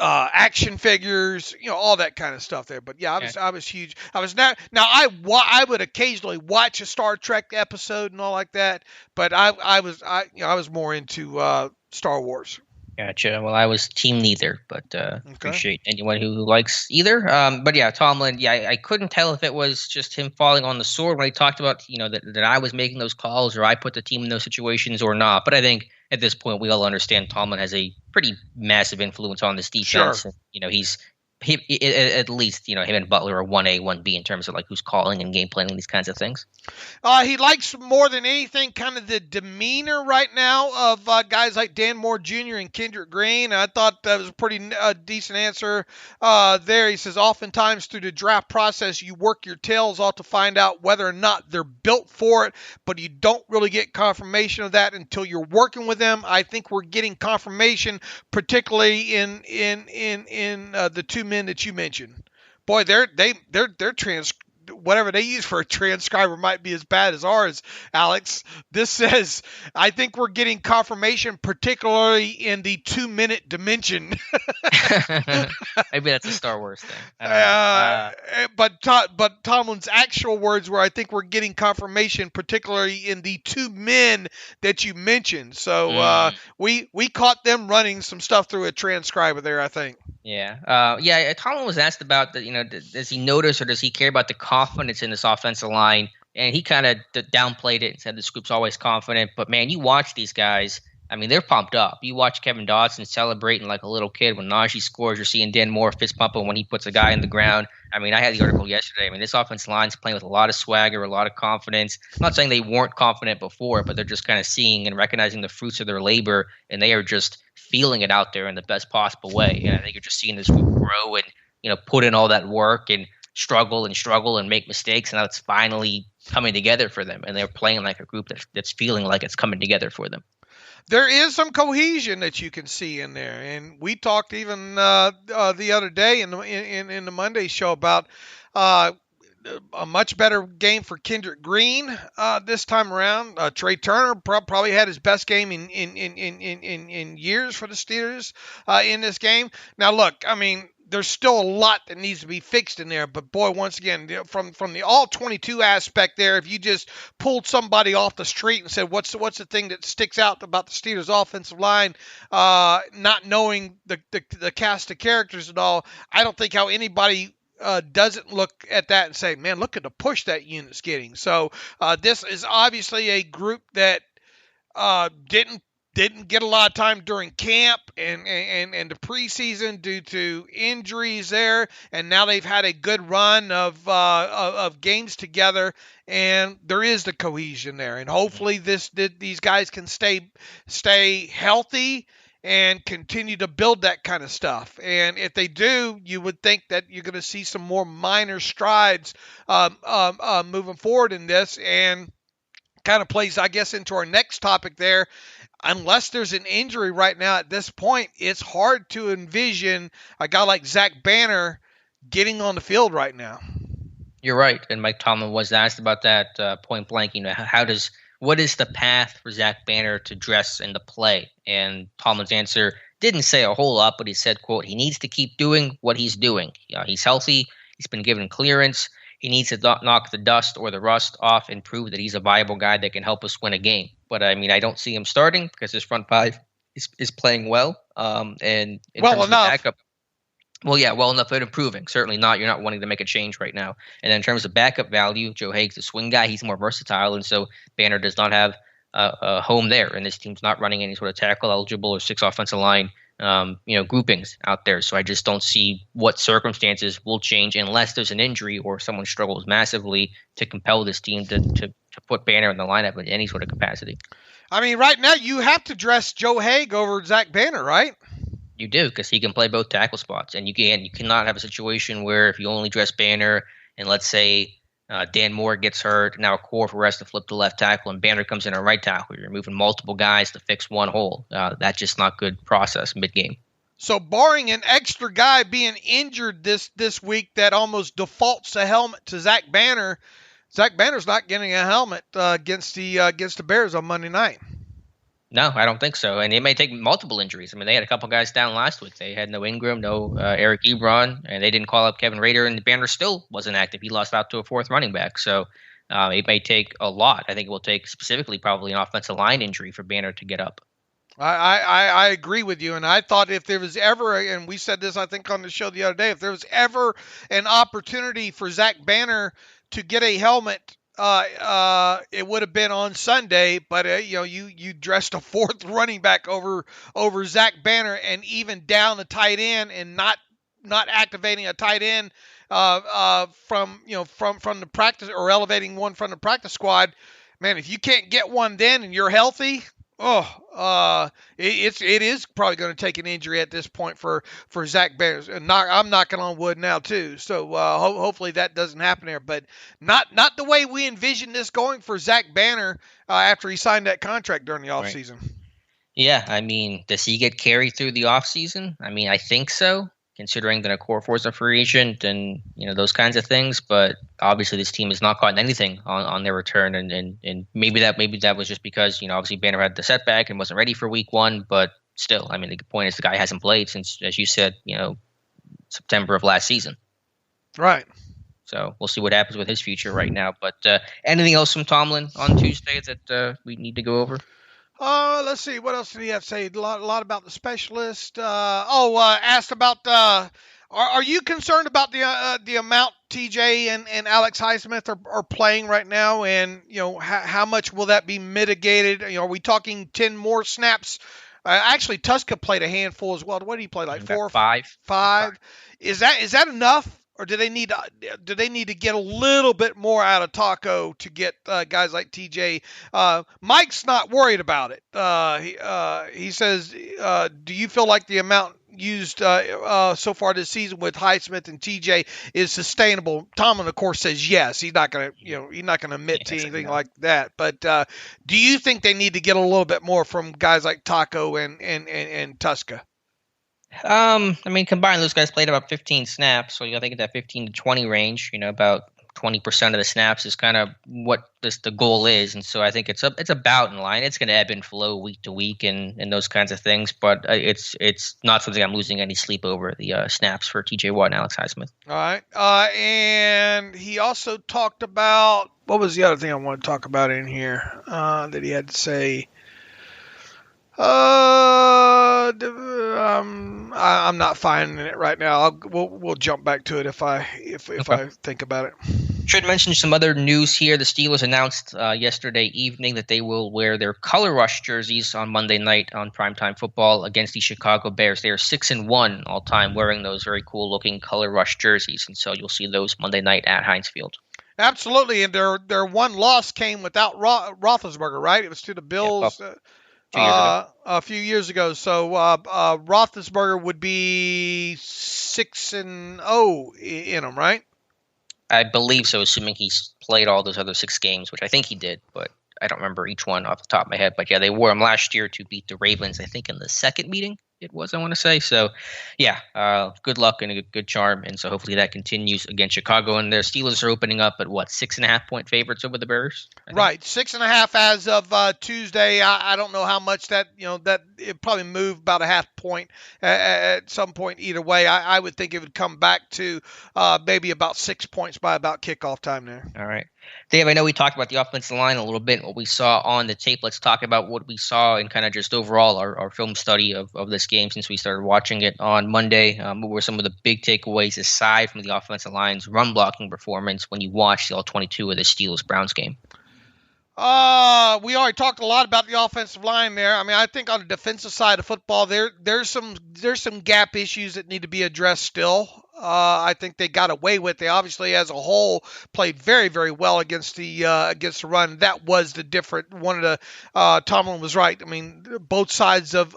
Action figures, all that kind of stuff there. But yeah, I was huge. I was not. Now I would occasionally watch a Star Trek episode and all like that, but I was more into Star Wars. Gotcha. Well, I was team neither, but appreciate anyone who likes either. But yeah, Tomlin. Yeah, I couldn't tell if it was just him falling on the sword when he talked about that I was making those calls or I put the team in those situations or not. But I think at this point we all understand Tomlin has a pretty massive influence on this defense. Sure. At least him and Butler are 1A, 1B in terms of like who's calling and game planning these kinds of things. He likes more than anything kind of the demeanor right now of guys like Dan Moore Jr. and Kendrick Green. I thought that was a pretty decent answer there. He says, oftentimes through the draft process, you work your tails off to find out whether or not they're built for it, but you don't really get confirmation of that until you're working with them. I think we're getting confirmation, particularly in the two men that you mentioned. boy, their whatever they use for a transcriber might be as bad as ours, Alex. This says, I think we're getting confirmation, particularly in the 2-minute dimension. Maybe that's a Star Wars thing. I don't know. But Tomlin's actual words were, I think we're getting confirmation, particularly in the 2 men that you mentioned. So we caught them running some stuff through a transcriber there, I think. Yeah. Tomlin was asked about does he notice or does he care about the confidence in this offensive line? And he kind of downplayed it and said this group's always confident. But, man, you watch these guys. I mean, they're pumped up. You watch Kevin Dodson celebrating like a little kid when Najee scores. You're seeing Dan Moore fist pumping when he puts a guy in the ground. I mean, I had the article yesterday. I mean, this offensive line's playing with a lot of swagger, a lot of confidence. I'm not saying they weren't confident before, but they're just kind of seeing and recognizing the fruits of their labor, and they are just feeling it out there in the best possible way. And I think you're just seeing this group grow and, put in all that work and struggle and make mistakes, and now it's finally coming together for them. And they're playing like a group that's feeling like it's coming together for them. There is some cohesion that you can see in there, and we talked even the other day in the Monday show about a much better game for Kendrick Green this time around. Trey Turner probably had his best game in years for the Steelers in this game. Now, look, I mean, there's still a lot that needs to be fixed in there, but boy, once again, from the all 22 aspect there, if you just pulled somebody off the street and said, what's the thing that sticks out about the Steelers offensive line, not knowing the cast of characters and all, I don't think how anybody doesn't look at that and say, man, look at the push that unit's getting. So this is obviously a group that didn't get a lot of time during camp and the preseason due to injuries there, and now they've had a good run of games together, and there is the cohesion there, and hopefully these guys can stay healthy and continue to build that kind of stuff. And if they do, you would think that you're going to see some more minor strides moving forward in this, and kind of plays, I guess, into our next topic there. Unless there's an injury right now at this point, it's hard to envision a guy like Zach Banner getting on the field right now. You're right, and Mike Tomlin was asked about that point blank. What is the path for Zach Banner to dress and to play? And Tomlin's answer didn't say a whole lot, but he said, quote, he needs to keep doing what he's doing. He's healthy. He's been given clearance. He needs to knock the dust or the rust off and prove that he's a viable guy that can help us win a game. But, I mean, I don't see him starting because his front five is playing well. And in well terms enough. Of backup, well enough, but improving. Certainly not. You're not wanting to make a change right now. And then in terms of backup value, Joe Haig's a swing guy. He's more versatile, and so Banner does not have a home there. And this team's not running any sort of tackle eligible or 6 offensive line groupings out there. So I just don't see what circumstances will change unless there's an injury or someone struggles massively to compel this team to put Banner in the lineup in any sort of capacity. I mean, right now you have to dress Joe Haig over Zach Banner, right? You do, because he can play both tackle spots. And you cannot have a situation where if you only dress Banner and let's say Dan Moore gets hurt, now a core for has to flip to left tackle, and Banner comes in at right tackle. You're moving multiple guys to fix one hole. That's just not good process mid-game. So barring an extra guy being injured this week that almost defaults a helmet to Zach Banner's not getting a helmet against the Bears on Monday night. No, I don't think so. And it may take multiple injuries. I mean, they had a couple guys down last week. They had no Ingram, no Eric Ebron, and they didn't call up Kevin Rader, and Banner still wasn't active. He lost out to a 4th running back. So it may take a lot. I think it will take specifically probably an offensive line injury for Banner to get up. I agree with you, and I thought if there was ever, and we said this I think on the show the other day, if there was ever an opportunity for Zach Banner to get a helmet, it would have been on Sunday, but you dressed a 4th running back over Zach Banner, and even down the tight end, and not activating a tight end from the practice, or elevating one from the practice squad. Man, if you can't get one then and you're healthy, it is probably going to take an injury at this point for Zach Banner. I'm knocking on wood now too, so hopefully that doesn't happen there. But not the way we envisioned this going for Zach Banner after he signed that contract during the offseason. Right. Yeah, I mean, does he get carried through the offseason? I mean, I think so. considering that a core four is a free agent and those kinds of things. But obviously, this team has not gotten anything on their return, and maybe that was just because obviously Banner had the setback and wasn't ready for week one. But still, I mean, the point is the guy hasn't played since, as you said, September of last season. Right. So we'll see what happens with his future right now. But anything else from Tomlin on Tuesday that we need to go over? Let's see. What else did he have to say? A lot about the specialist. Asked about are you concerned about the amount TJ and Alex Highsmith are playing right now, and how much will that be mitigated? Are we talking 10 more snaps? Actually, Tuska played a handful as well. What did he play? Like 4 or 5? 5. Is that enough? Or do they need to get a little bit more out of Taco to get guys like TJ? Mike's not worried about it. He says, do you feel like the amount used so far this season with Highsmith and TJ is sustainable? Tomlin, of course, says yes. He's not going to admit to anything like that. But do you think they need to get a little bit more from guys like Taco and Tuska? I mean, combined, those guys played about 15 snaps, so I think that 15 to 20 range, about 20% of the snaps is kind of what the goal is, and so I think it's about in line. It's going to ebb and flow week to week and those kinds of things, but it's not something I'm losing any sleep over, the snaps for TJ Watt and Alex Highsmith. All right, and he also talked about, what was the other thing I want to talk about in here that he had to say? I'm not finding it right now. We'll jump back to it if I think about it. Should mention some other news here. The Steelers announced yesterday evening that they will wear their color rush jerseys on Monday night on primetime football against the Chicago Bears. They are 6-1 all time wearing those very cool looking color rush jerseys, and so you'll see those Monday night at Heinz Field. Absolutely, and their one loss came without Roethlisberger, right? It was to the Bills. Yeah, a few years ago. So Roethlisberger would be 6-0 in them, right? I believe so, assuming he's played all those other 6 games, which I think he did, but I don't remember each one off the top of my head. But yeah, they wore him last year to beat the Ravens, I think in the second meeting it was, I want to say. So yeah, good luck and a good charm. And so hopefully that continues against Chicago. And the Steelers are opening up at 6.5 point favorites over the Bears? Right. 6.5 as of Tuesday. I don't know how much that it probably moved about a half point at some point either way. I would think it would come back to maybe about 6 points by about kickoff time there. All right. Dave, I know we talked about the offensive line a little bit, what we saw on the tape. Let's talk about what we saw in kind of just overall our film study of this game since we started watching it on Monday. What were some of the big takeaways aside from the offensive line's run blocking performance when you watched all 22 of the Steelers-Browns game? We already talked a lot about the offensive line there. I mean, I think on the defensive side of football, there's some gap issues that need to be addressed still. I think they got away with. They obviously, as a whole, played very, very well against the run. That was the different one of the. Tomlin was right. I mean, both sides of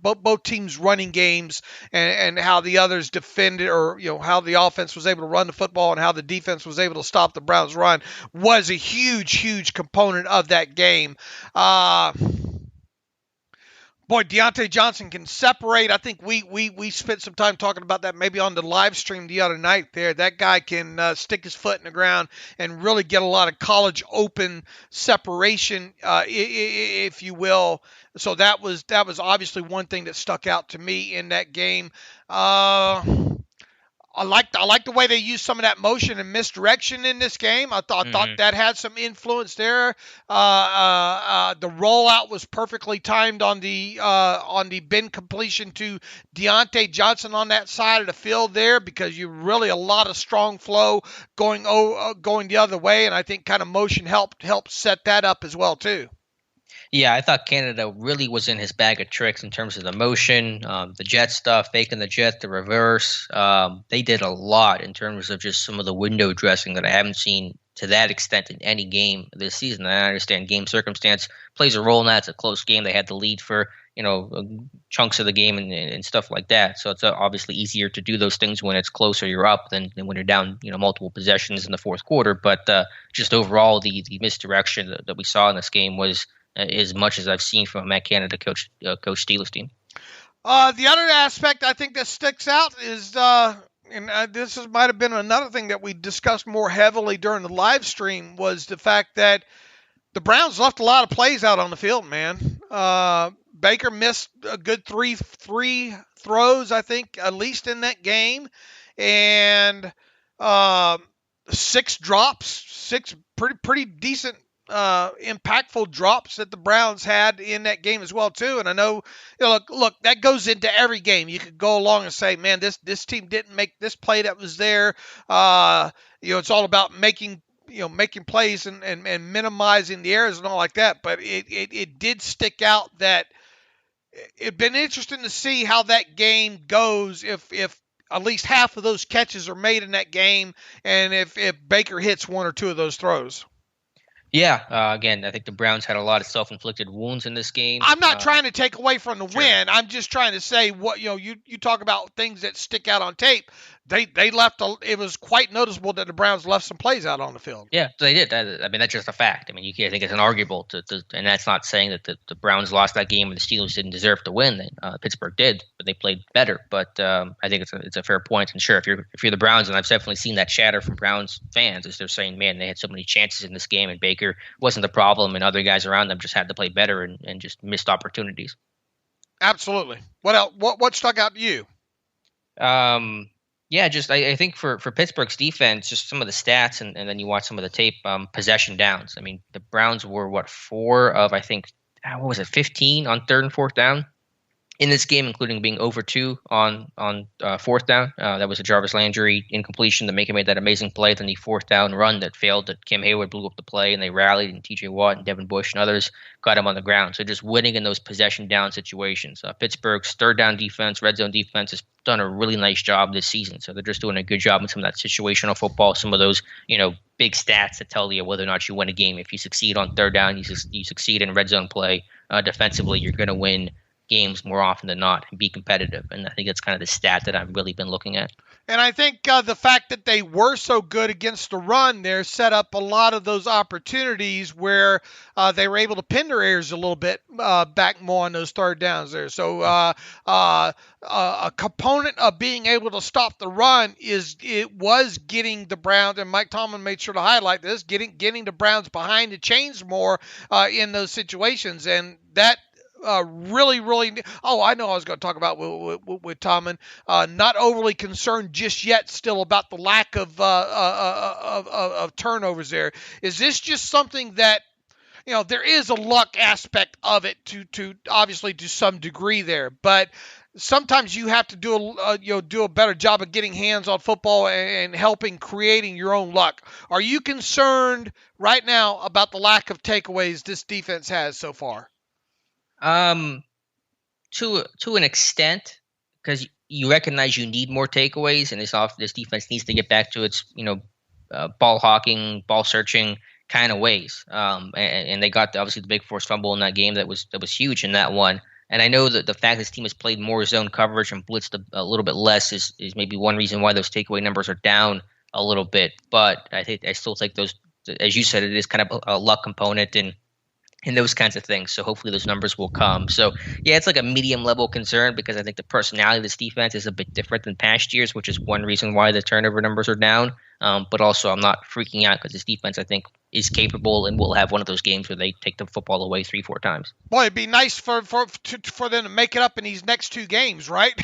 both teams' running games and how the others defended, or how the offense was able to run the football and how the defense was able to stop the Browns' run was a huge component of that game. Boy, Deontay Johnson can separate. I think we spent some time talking about that maybe on the live stream the other night there. That guy can stick his foot in the ground and really get a lot of college open separation, if you will. So that was obviously one thing that stuck out to me in that game. I like the way they used some of that motion and misdirection in this game. I thought that had some influence there. The rollout was perfectly timed on the bin completion to Deontay Johnson on that side of the field there, because you really a lot of strong flow going the other way, and I think kind of motion helped set that up as well too. Yeah, I thought Canada really was in his bag of tricks in terms of the motion, the jet stuff, faking the jet, the reverse. They did a lot in terms of just some of the window dressing that I haven't seen to that extent in any game this season. I understand game circumstance plays a role in that. It's a close game. They had the lead for chunks of the game and stuff like that. So it's obviously easier to do those things when it's closer, you're up, than when you're down multiple possessions in the fourth quarter. But just overall, the misdirection that we saw in this game was as much as I've seen from a Matt Canada coach Steelers team. The other aspect I think that sticks out is, might have been another thing that we discussed more heavily during the live stream, was the fact that the Browns left a lot of plays out on the field, man. Baker missed a good three throws, I think, at least in that game, and 6 drops, 6 pretty decent, impactful drops that the Browns had in that game as well too. And I know, look, that goes into every game. You could go along and say, man, this team didn't make this play that was there. It's all about making plays and minimizing the errors and all like that. But it did stick out that it'd been interesting to see how that game goes if at least half of those catches are made in that game, and if Baker hits 1 or 2 of those throws. Yeah, again, I think the Browns had a lot of self-inflicted wounds in this game. I'm not trying to take away from the win. I'm just trying to say what you talk about things that stick out on tape. They left. It was quite noticeable that the Browns left some plays out on the field. Yeah, they did. I mean, that's just a fact. I mean, I think it's unarguable and that's not saying that the Browns lost that game and the Steelers didn't deserve to win. Pittsburgh did, but they played better. But I think it's a fair point. And sure, if you're the Browns, and I've definitely seen that chatter from Browns fans, as they're saying, man, they had so many chances in this game, and Baker wasn't the problem, and other guys around them just had to play better and just missed opportunities. Absolutely. What else? What stuck out to you? Yeah, just I think for Pittsburgh's defense, just some of the stats, and then you watch some of the tape, possession downs. I mean, the Browns were 4 of, I think, 15 on 3rd and 4th down in this game, including being over 2 on 4th down. That was a Jarvis Landry incompletion that made that amazing play. Then the 4th down run that failed, that Kim Hayward blew up the play, and they rallied, and T.J. Watt and Devin Bush and others got him on the ground. So just winning in those possession down situations. Pittsburgh's 3rd down defense, red zone defense, has done a really nice job this season. So they're just doing a good job in some of that situational football, some of those big stats that tell you whether or not you win a game. If you succeed on 3rd down, you succeed in red zone play defensively, you're going to win games more often than not and be competitive. And I think that's kind of the stat that I've really been looking at. And I think the fact that they were so good against the run there set up a lot of those opportunities where they were able to pin their ears a little bit back more on those 3rd downs there. So a component of being able to stop the run was getting the Browns, and Mike Tomlin made sure to highlight this, getting the Browns behind the chains more in those situations. And that really, I know I was going to talk about with Tomlin, not overly concerned just yet still about the lack of turnovers there. Is this just something that, there is a luck aspect of it to obviously to some degree there, but sometimes you have to do a better job of getting hands on football and helping creating your own luck. Are you concerned right now about the lack of takeaways this defense has so far? To an extent, because you recognize you need more takeaways, and this defense needs to get back to its ball hawking, ball searching kind of ways. And they got obviously the big forced fumble in that game that was huge in that one. And I know that the fact this team has played more zone coverage and blitzed a little bit less is maybe one reason why those takeaway numbers are down a little bit. But I still think those, as you said, it is kind of a luck component and those kinds of things. So hopefully those numbers will come. So yeah, it's like a medium level concern because I think the personality of this defense is a bit different than past years, which is one reason why the turnover numbers are down. But also I'm not freaking out because this defense, I think, is capable and will have one of those games where they take the football away 3-4 times. Boy, it'd be nice for them to make it up in these next 2 games, right?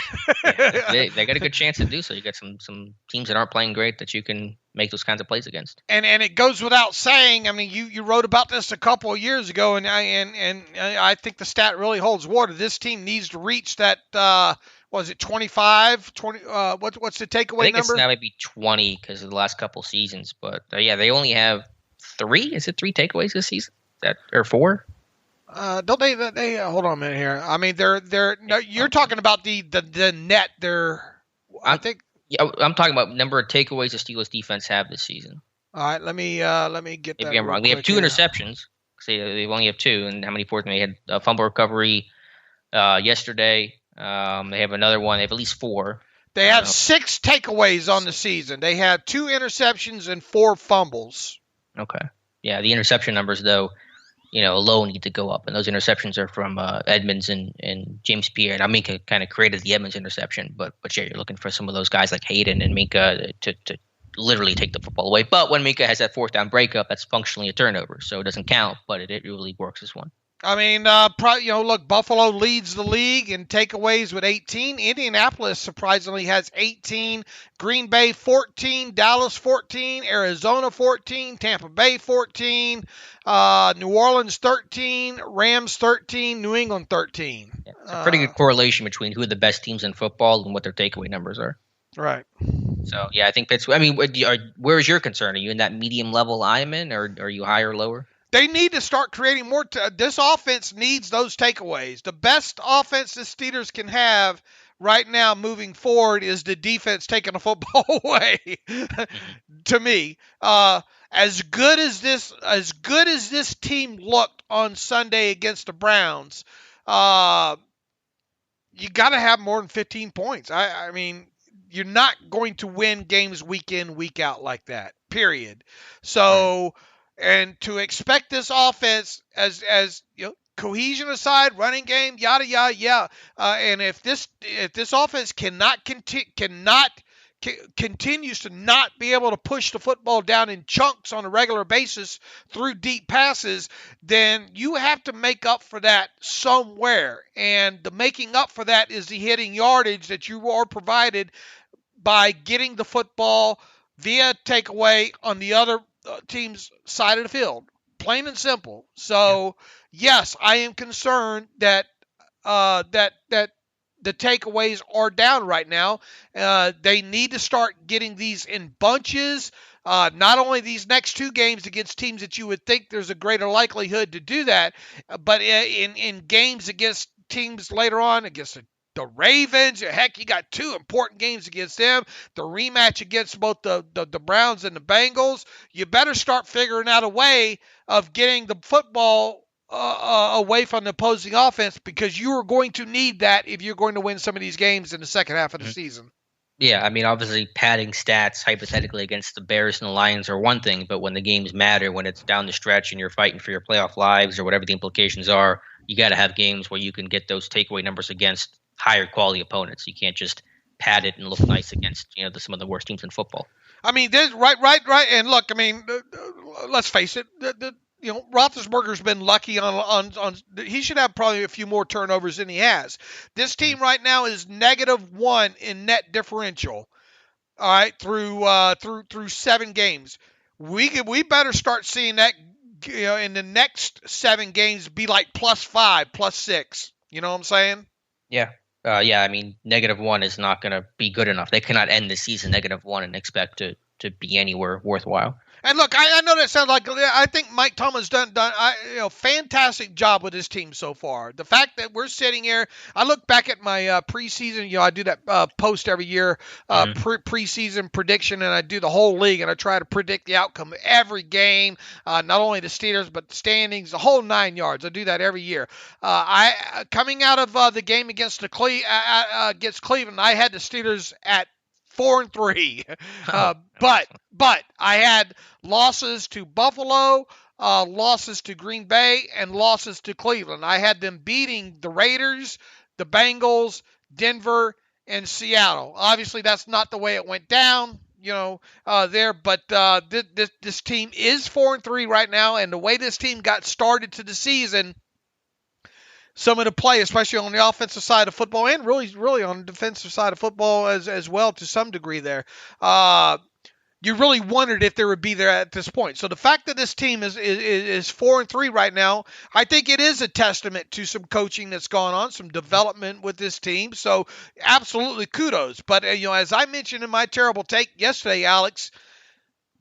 Yeah, they got a good chance to do so. You got some teams that aren't playing great that you can make those kinds of plays against. And it goes without saying. I mean, you wrote about this a couple of years ago, and I think the stat really holds water. This team needs to reach that. Was it 25? 20? What's the takeaway number? I think it's now maybe 20 because of the last couple seasons. But yeah, they only have 3. Is it 3 takeaways this season? Or 4? Don't they? Hold on a minute here. I mean, they're. No, you're talking about the net. I think. Yeah, I'm talking about number of takeaways the Steelers defense have this season. All right, let me get that. Maybe I'm wrong. They have 2 interceptions. They only have 2, and how many fourth? They had a fumble recovery yesterday. They have another one. They have at least 4. They have 6 takeaways on the season. They have 2 interceptions and 4 fumbles. Okay. Yeah, the interception numbers, though, alone need to go up. And those interceptions are from Edmonds and James Pierre. And Minka kind of created the Edmonds interception, but yeah, you're looking for some of those guys like Hayden and Minka to literally take the football away. But when Minka has that fourth down breakup, that's functionally a turnover, so it doesn't count, but it really works as one. I mean, look, Buffalo leads the league in takeaways with 18. Indianapolis surprisingly has 18. Green Bay 14. Dallas 14. Arizona 14. Tampa Bay 14. New Orleans 13. Rams 13. New England 13. Yeah, it's a pretty good correlation between who are the best teams in football and what their takeaway numbers are. Right. So, yeah, I think that's – I mean, where's your concern? Are you in that medium level I'm in, or are you higher or lower? They need to start creating more. This offense needs those takeaways. The best offense the Steelers can have right now moving forward is the defense taking the football away. To me, as good as this team looked on Sunday against the Browns, you got to have more than 15 points. I mean, you're not going to win games week in, week out like that. Period. So. Right. And to expect this offense as cohesion aside, running game, yada yada, yeah. And if this offense continues to not be able to push the football down in chunks on a regular basis through deep passes, then you have to make up for that somewhere. And the making up for that is the hitting yardage that you are provided by getting the football via takeaway on the other team's side of the field, plain and simple. So, yes, I am concerned that that the takeaways are down right now. They need to start getting these in bunches. Not only these next two games against teams that you would think there's a greater likelihood to do that, but in games against teams later on, against the Ravens, heck, you got two important games against them. The rematch against both the Browns and the Bengals. You better start figuring out a way of getting the football away from the opposing offense, because you are going to need that if you're going to win some of these games in the second half of the season. Yeah, I mean, obviously padding stats hypothetically against the Bears and the Lions are one thing, but when the games matter, when it's down the stretch and you're fighting for your playoff lives or whatever the implications are, you got to have games where you can get those takeaway numbers against higher quality opponents. You can't just pad it and look nice against some of the worst teams in football. I mean, right. And look, I mean, let's face it. Roethlisberger's been lucky on. He should have probably a few more turnovers than he has. This team right now is -1 in net differential. All right, through 7 games. We better start seeing that in the next 7 games be like +5, +6. You know what I'm saying? Yeah. I mean, -1 is not going to be good enough. They cannot end the season -1 and expect to be anywhere worthwhile. And look, I know that sounds like, I think Mike Tomlin's done fantastic job with his team so far. The fact that we're sitting here, I look back at my preseason, I do that post every year, preseason prediction, and I do the whole league, and I try to predict the outcome of every game, not only the Steelers, but the standings, the whole 9 yards. I do that every year. Coming out of the game against Cleveland, I had the Steelers at 4-3, but I had losses to Buffalo, losses to Green Bay, and losses to Cleveland. I had them beating the Raiders, the Bengals, Denver, and Seattle. Obviously, that's not the way it went down, there. But this team is 4-3 right now, and the way this team got started to the season, some of the play, especially on the offensive side of football, and really on the defensive side of football as well to some degree there, you really wondered if they would be there at this point. So the fact that this team is 4-3 right now, I think it is a testament to some coaching that's gone on, some development with this team. So absolutely kudos. But as I mentioned in my terrible take yesterday, Alex,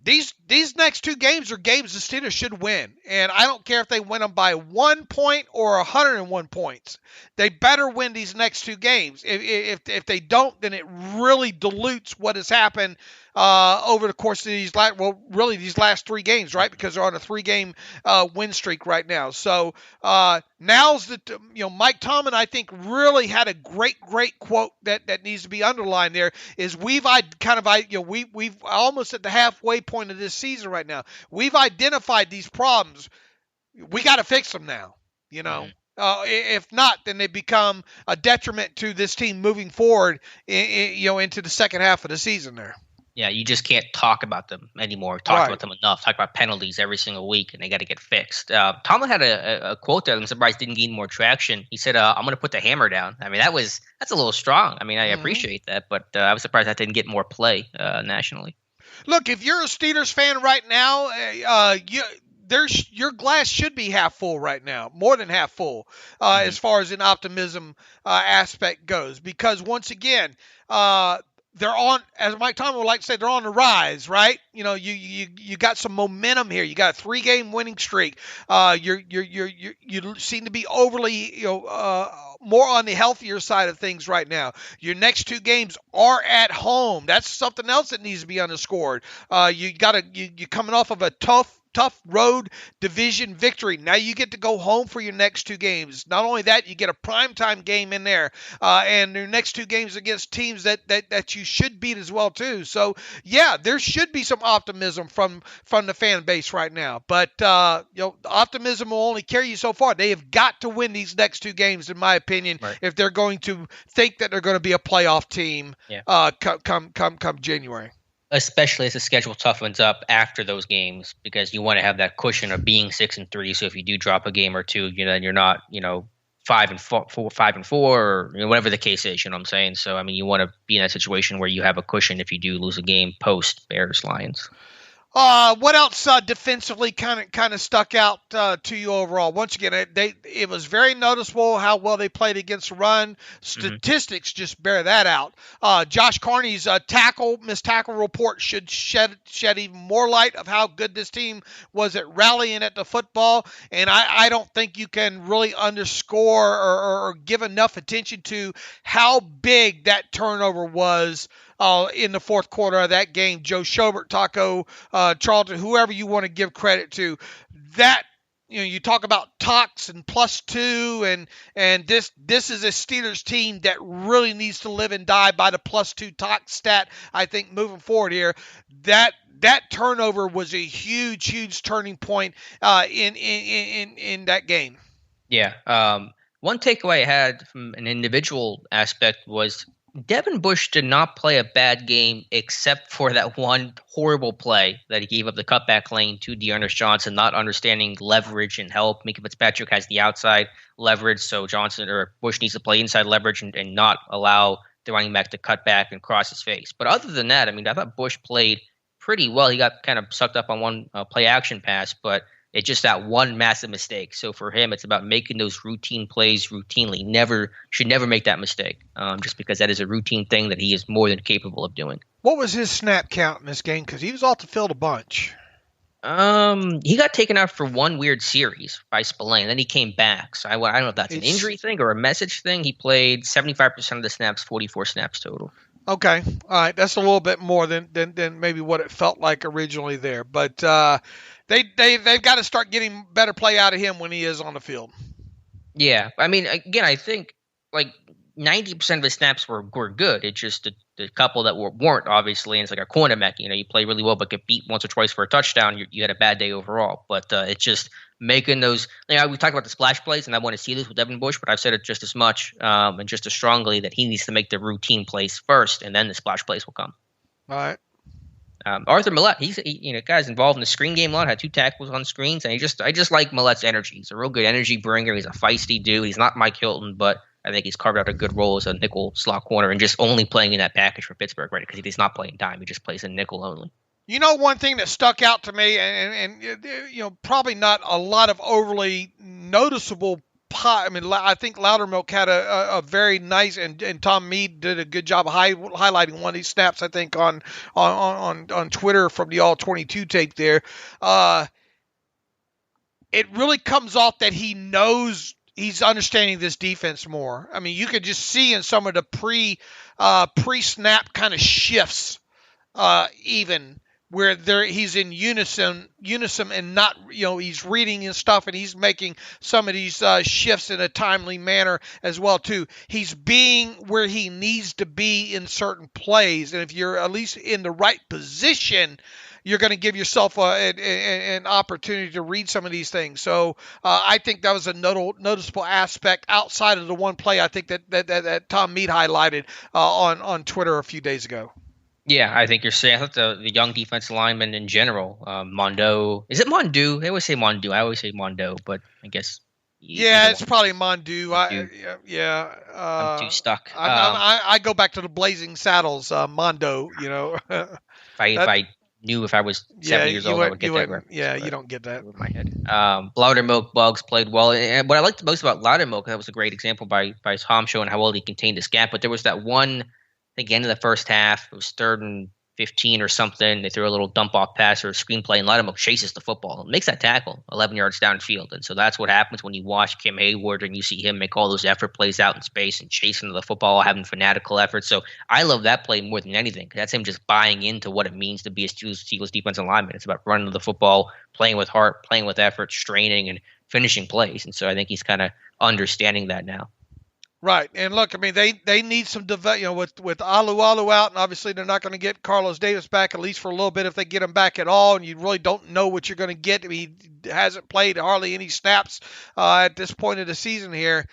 these next 2 games are games the Steelers should win. And I don't care if they win them by 1 point or 101 points. They better win these next 2 games. If they don't, then it really dilutes what has happened over the course of these last 3 games, right? Because they're on a 3-game win streak right now. So now's the Mike Tomlin, I think, really had a great quote that needs to be underlined. There is we've almost at the halfway point of this season right now. We've identified these problems. we got to fix them now. If not, then they become a detriment to this team moving forward, into the second half of the season there. Yeah, you just can't talk about them anymore. Talk about them enough. Talk about penalties every single week, and they got to get fixed. Tomlin had a quote that I'm surprised didn't gain more traction. He said, "I'm going to put the hammer down." I mean, that's a little strong. I mean, I appreciate that, but I was surprised that didn't get more play nationally. Look, if you're a Steelers fan right now, your glass should be half full right now, more than half full, as far as an optimism aspect goes. Because once again, they're on, as Mike Tomlin would like to say, they're on the rise, right? You got some momentum here. You got a 3-game winning streak. You seem to be overly, more on the healthier side of things right now. Your next 2 games are at home. That's something else that needs to be underscored. You're coming off of a tough road division victory. Now you get to go home for your next 2 games. Not only that, you get a primetime game in there, and your next 2 games against teams that you should beat as well too. So yeah, there should be some optimism from the fan base right now. But optimism will only carry you so far. They have got to win these next 2 games, in my opinion, if they're going to think that they're going to be a playoff team come January. Especially as the schedule toughens up after those games, because you want to have that cushion of being 6-3. So if you do drop a game or 2, then you're not, 5-4, or whatever the case is. You know what I'm saying? So I mean, you want to be in that situation where you have a cushion if you do lose a game post Bears Lions. What else defensively kind of stuck out to you overall? Once again, it was very noticeable how well they played against the run. Statistics just bear that out. Josh Carney's missed tackle report should shed even more light of how good this team was at rallying at the football. And I don't think you can really underscore or give enough attention to how big that turnover was in the fourth quarter of that game. Joe Schobert, Taco Charlton, whoever you want to give credit to, that you talk about Tox and +2, and this is a Steelers team that really needs to live and die by the +2 Tox stat. I think moving forward here, that turnover was a huge turning point in that game. Yeah. One takeaway I had from an individual aspect was Devin Bush did not play a bad game except for that one horrible play that he gave up the cutback lane to Dearness Johnson, not understanding leverage and help. Minka Fitzpatrick has the outside leverage, so Bush needs to play inside leverage and not allow the running back to cut back and cross his face. But other than that, I mean, I thought Bush played pretty well. He got kind of sucked up on one play action pass, but it's just that one massive mistake. So for him, it's about making those routine plays routinely. Should never make that mistake, just because that is a routine thing that he is more than capable of doing. What was his snap count in this game? Because he was off the field a bunch. He got taken out for one weird series by Spillane. Then he came back. So I don't know if that's an injury thing or a message thing. He played 75% of the snaps, 44 snaps total. Okay. All right. That's a little bit more than maybe what it felt like originally there. But they've got to start getting better play out of him when he is on the field. Yeah. I mean, again, I think like 90% of his snaps were good. It's just the couple that weren't, obviously. And it's like a cornerback. You play really well but get beat once or twice for a touchdown. You had a bad day overall. But it's just making those – we talked about the splash plays, and I want to see this with Devin Bush, but I've said it just as much and just as strongly that he needs to make the routine plays first, and then the splash plays will come. All right. Arthur Millett, guy's involved in the screen game a lot, had 2 tackles on screens, and I just like Millett's energy. He's a real good energy bringer. He's a feisty dude. He's not Mike Hilton, but I think he's carved out a good role as a nickel slot corner and just only playing in that package for Pittsburgh, right? Because he's not playing dime. He just plays in nickel only. One thing that stuck out to me, and probably not a lot of overly noticeable. I think Loudermilk had a very nice, and Tom Mead did a good job of highlighting one of these snaps, I think, on Twitter from the All-22 tape there. It really comes off that he knows he's understanding this defense more. I mean, you could just see in some of the pre-snap kind of shifts, even where he's in unison and not, he's reading and stuff, and he's making some of these shifts in a timely manner as well too. He's being where he needs to be in certain plays, and if you're at least in the right position, you're going to give yourself an opportunity to read some of these things. So I think that was a noticeable aspect outside of the one play I think that Tom Mead highlighted on Twitter a few days ago. Yeah, I think you're saying. I thought the young defensive linemen in general, Mondo. Is it Mondu? They always say Mondu. I always say Mondo, but I guess. Yeah, it's probably Mondu. I'm too stuck. I go back to the Blazing Saddles, Mondo. If I knew if I was 7 years old, I would get that reference. Yeah, you don't get that. In my head. Loudermilk Bugs played well. And what I liked most about Loudermilk, that was a great example by Tom showing how well he contained his gap. But there was that one, I think, end of the first half. It was 3rd and 15 or something. They threw a little dump off pass or a screenplay, and Loudermilk chases the football and makes that tackle 11 yards downfield. And so that's what happens when you watch Kim Hayward and you see him make all those effort plays out in space and chasing the football, having fanatical effort. So I love that play more than anything. That's him just buying into what it means to be a Steelers defensive lineman. It's about running the football, playing with heart, playing with effort, straining, and finishing plays. And so I think he's kind of understanding that now. Right, and look, I mean, they need some with Alu out, and obviously they're not going to get Kalil Davis back at least for a little bit if they get him back at all, and you really don't know what you're going to get. I mean, he hasn't played hardly any snaps at this point of the season here,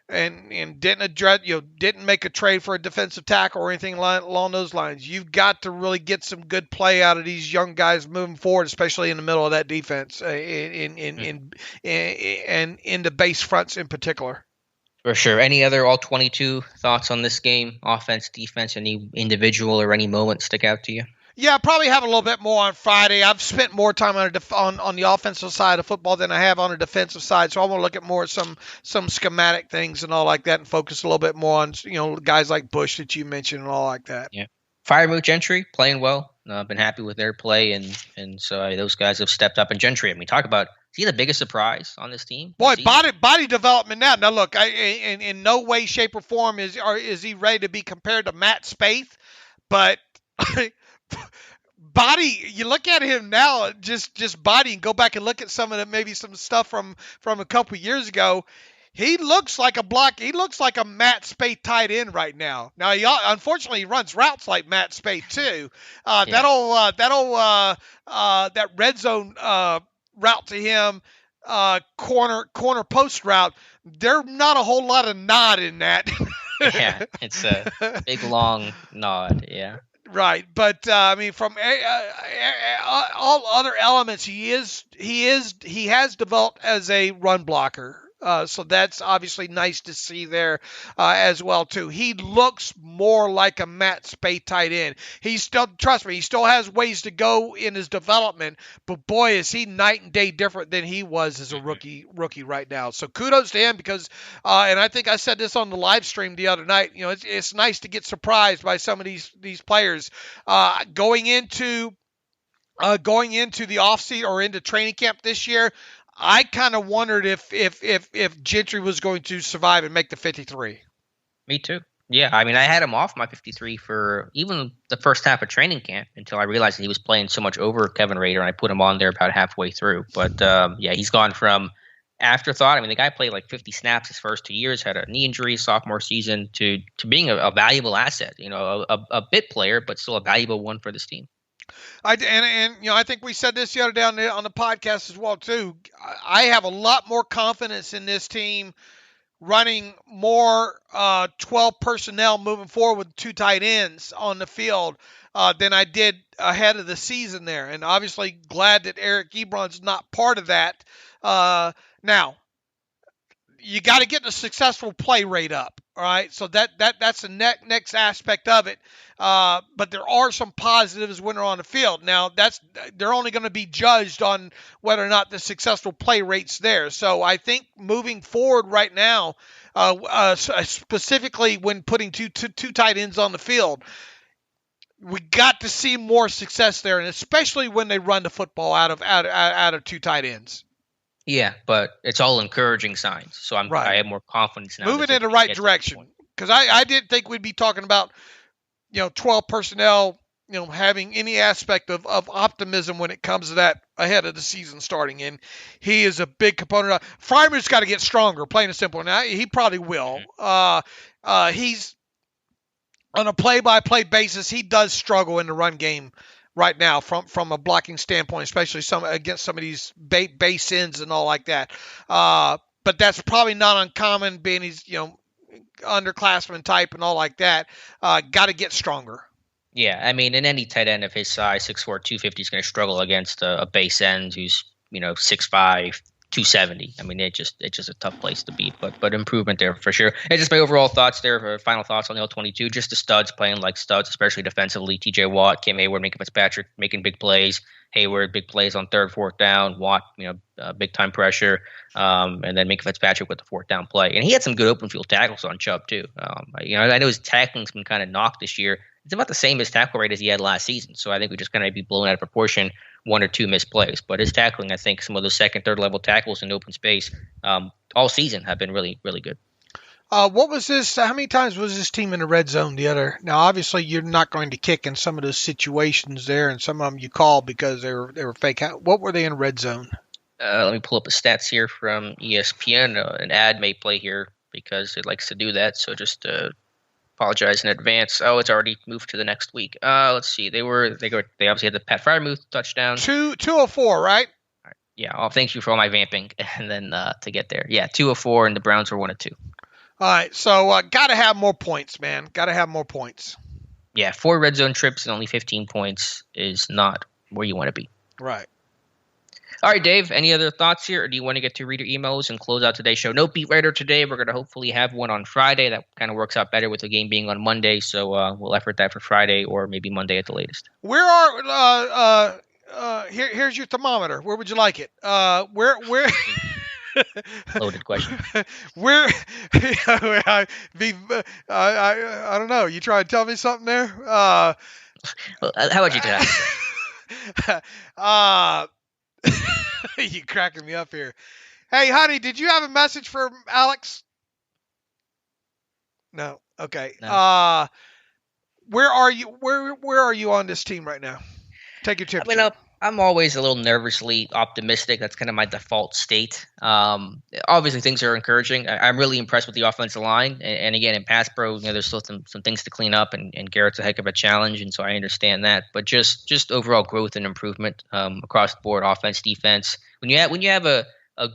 and didn't make a trade for a defensive tackle or anything along those lines. You've got to really get some good play out of these young guys moving forward, especially in the middle of that defense, and in the base fronts in particular. For sure. Any other all 22 thoughts on this game? Offense, defense, any individual or any moment stick out to you? Yeah, I probably have a little bit more on Friday. I've spent more time on the offensive side of football than I have on the defensive side, so I want to look at more some schematic things and all like that, and focus a little bit more on guys like Bush that you mentioned and all like that. Yeah, Firemouth Gentry playing well. I've been happy with their play, and so those guys have stepped up. And Gentry, I mean, talk about. Is he the biggest surprise on this team? Boy, body development now. Now look, in no way, shape, or form is he ready to be compared to Matt Spaeth, but body. You look at him now, just body, and go back and look at some stuff from a couple years ago. He looks like a Matt Spaeth tight end right now. Now, unfortunately, he runs routes like Matt Spaeth too. That red zone route to him, corner post route. There's not a whole lot of nod in that. Yeah, it's a big long nod. Yeah. Right, but I mean, from all other elements, he has developed as a run blocker. So that's obviously nice to see there as well too. He looks more like a Matt Spaeth tight end. He still has ways to go in his development, but boy, is he night and day different than he was as a rookie right now. So kudos to him because, and I think I said this on the live stream the other night. It's nice to get surprised by some of these players going into the offseason or into training camp this year. I kind of wondered if Gentry was going to survive and make the 53. Me too. Yeah, I mean, I had him off my 53 for even the first half of training camp until I realized that he was playing so much over Kevin Rader, and I put him on there about halfway through. But, he's gone from afterthought. I mean, the guy played like 50 snaps his first 2 years, had a knee injury sophomore season, to being a valuable asset, a bit player, but still a valuable one for this team. I think we said this the other day on the podcast as well too. I have a lot more confidence in this team running more 12 personnel moving forward with 2 tight ends on the field than I did ahead of the season there. And obviously glad that Eric Ebron's not part of that. Now, you got to get the successful play rate up. All right, so that's the next aspect of it. But there are some positives when they're on the field. Now, they're only going to be judged on whether or not the successful play rate's there. So I think moving forward right now, specifically when putting two tight ends on the field, we got to see more success there, and especially when they run the football out of 2 tight ends. Yeah, but it's all encouraging signs. So I have more confidence now. Moving in the right direction. Because I didn't think we'd be talking about, 12 personnel, having any aspect of optimism when it comes to that ahead of the season starting. And he is a big component of Frymer's got to get stronger, plain and simple. Now, he probably will. He's on a play-by-play basis, he does struggle in the run game right now from a blocking standpoint, especially against some of these base ends and all like that. But that's probably not uncommon, being he's underclassman type and all like that. Got to get stronger. Yeah, I mean, in any tight end of his size, 6'4", 250 is going to struggle against a base end who's 6'5", 270. I mean, it's just a tough place to beat, but improvement there for sure. And just my overall thoughts there, for final thoughts on the L22, just the studs playing like studs, especially defensively. TJ Watt, Cam Hayward, Minka Fitzpatrick making big plays. Hayward, big plays on third, fourth down. Watt, big time pressure. And then Minka Fitzpatrick with the fourth down play. And he had some good open field tackles on Chubb too. I know his tackling's been kind of knocked this year. It's about the same as tackle rate as he had last season. So I think we just kind of be blown out of proportion, one or two missed plays. But his tackling, I think some of those second, third level tackles in open space all season have been really, really good. What was this? How many times was this team in the red zone the other? Now, obviously, you're not going to kick in some of those situations there, and some of them you call because they were fake. What were they in red zone? Let me pull up the stats here from ESPN. An ad may play here because it likes to do that. So just apologize in advance. Oh, it's already moved to the next week. Let's see. They obviously had the Pat Freiermuth touchdown. 204, right? All right. Yeah. Oh, thank you for all my vamping, and then to get there. Yeah, 204, and the Browns were 1-2. All right, so got to have more points, man. Got to have more points. Yeah, 4 red zone trips and only 15 points is not where you want to be. Right. All right, Dave, any other thoughts here, or do you want to get to reader emails and close out today's show? No beat writer today. We're going to hopefully have one on Friday. That kind of works out better with the game being on Monday, so we'll effort that for Friday or maybe Monday at the latest. Here's your thermometer. Where would you like it? Where Loaded question. Where I don't know. You try to tell me something there? Well, how about you today? You cracking me up here. Hey, honey, did you have a message for Alex? No. Okay. No. Where are you? Where are you on this team right now? Take your temperature. I'm always a little nervously optimistic. That's kind of my default state. Obviously, things are encouraging. I'm really impressed with the offensive line. And again, in pass pro, there's still some things to clean up, and Garrett's a heck of a challenge, and so I understand that. But just overall growth and improvement across the board, offense, defense. When you have a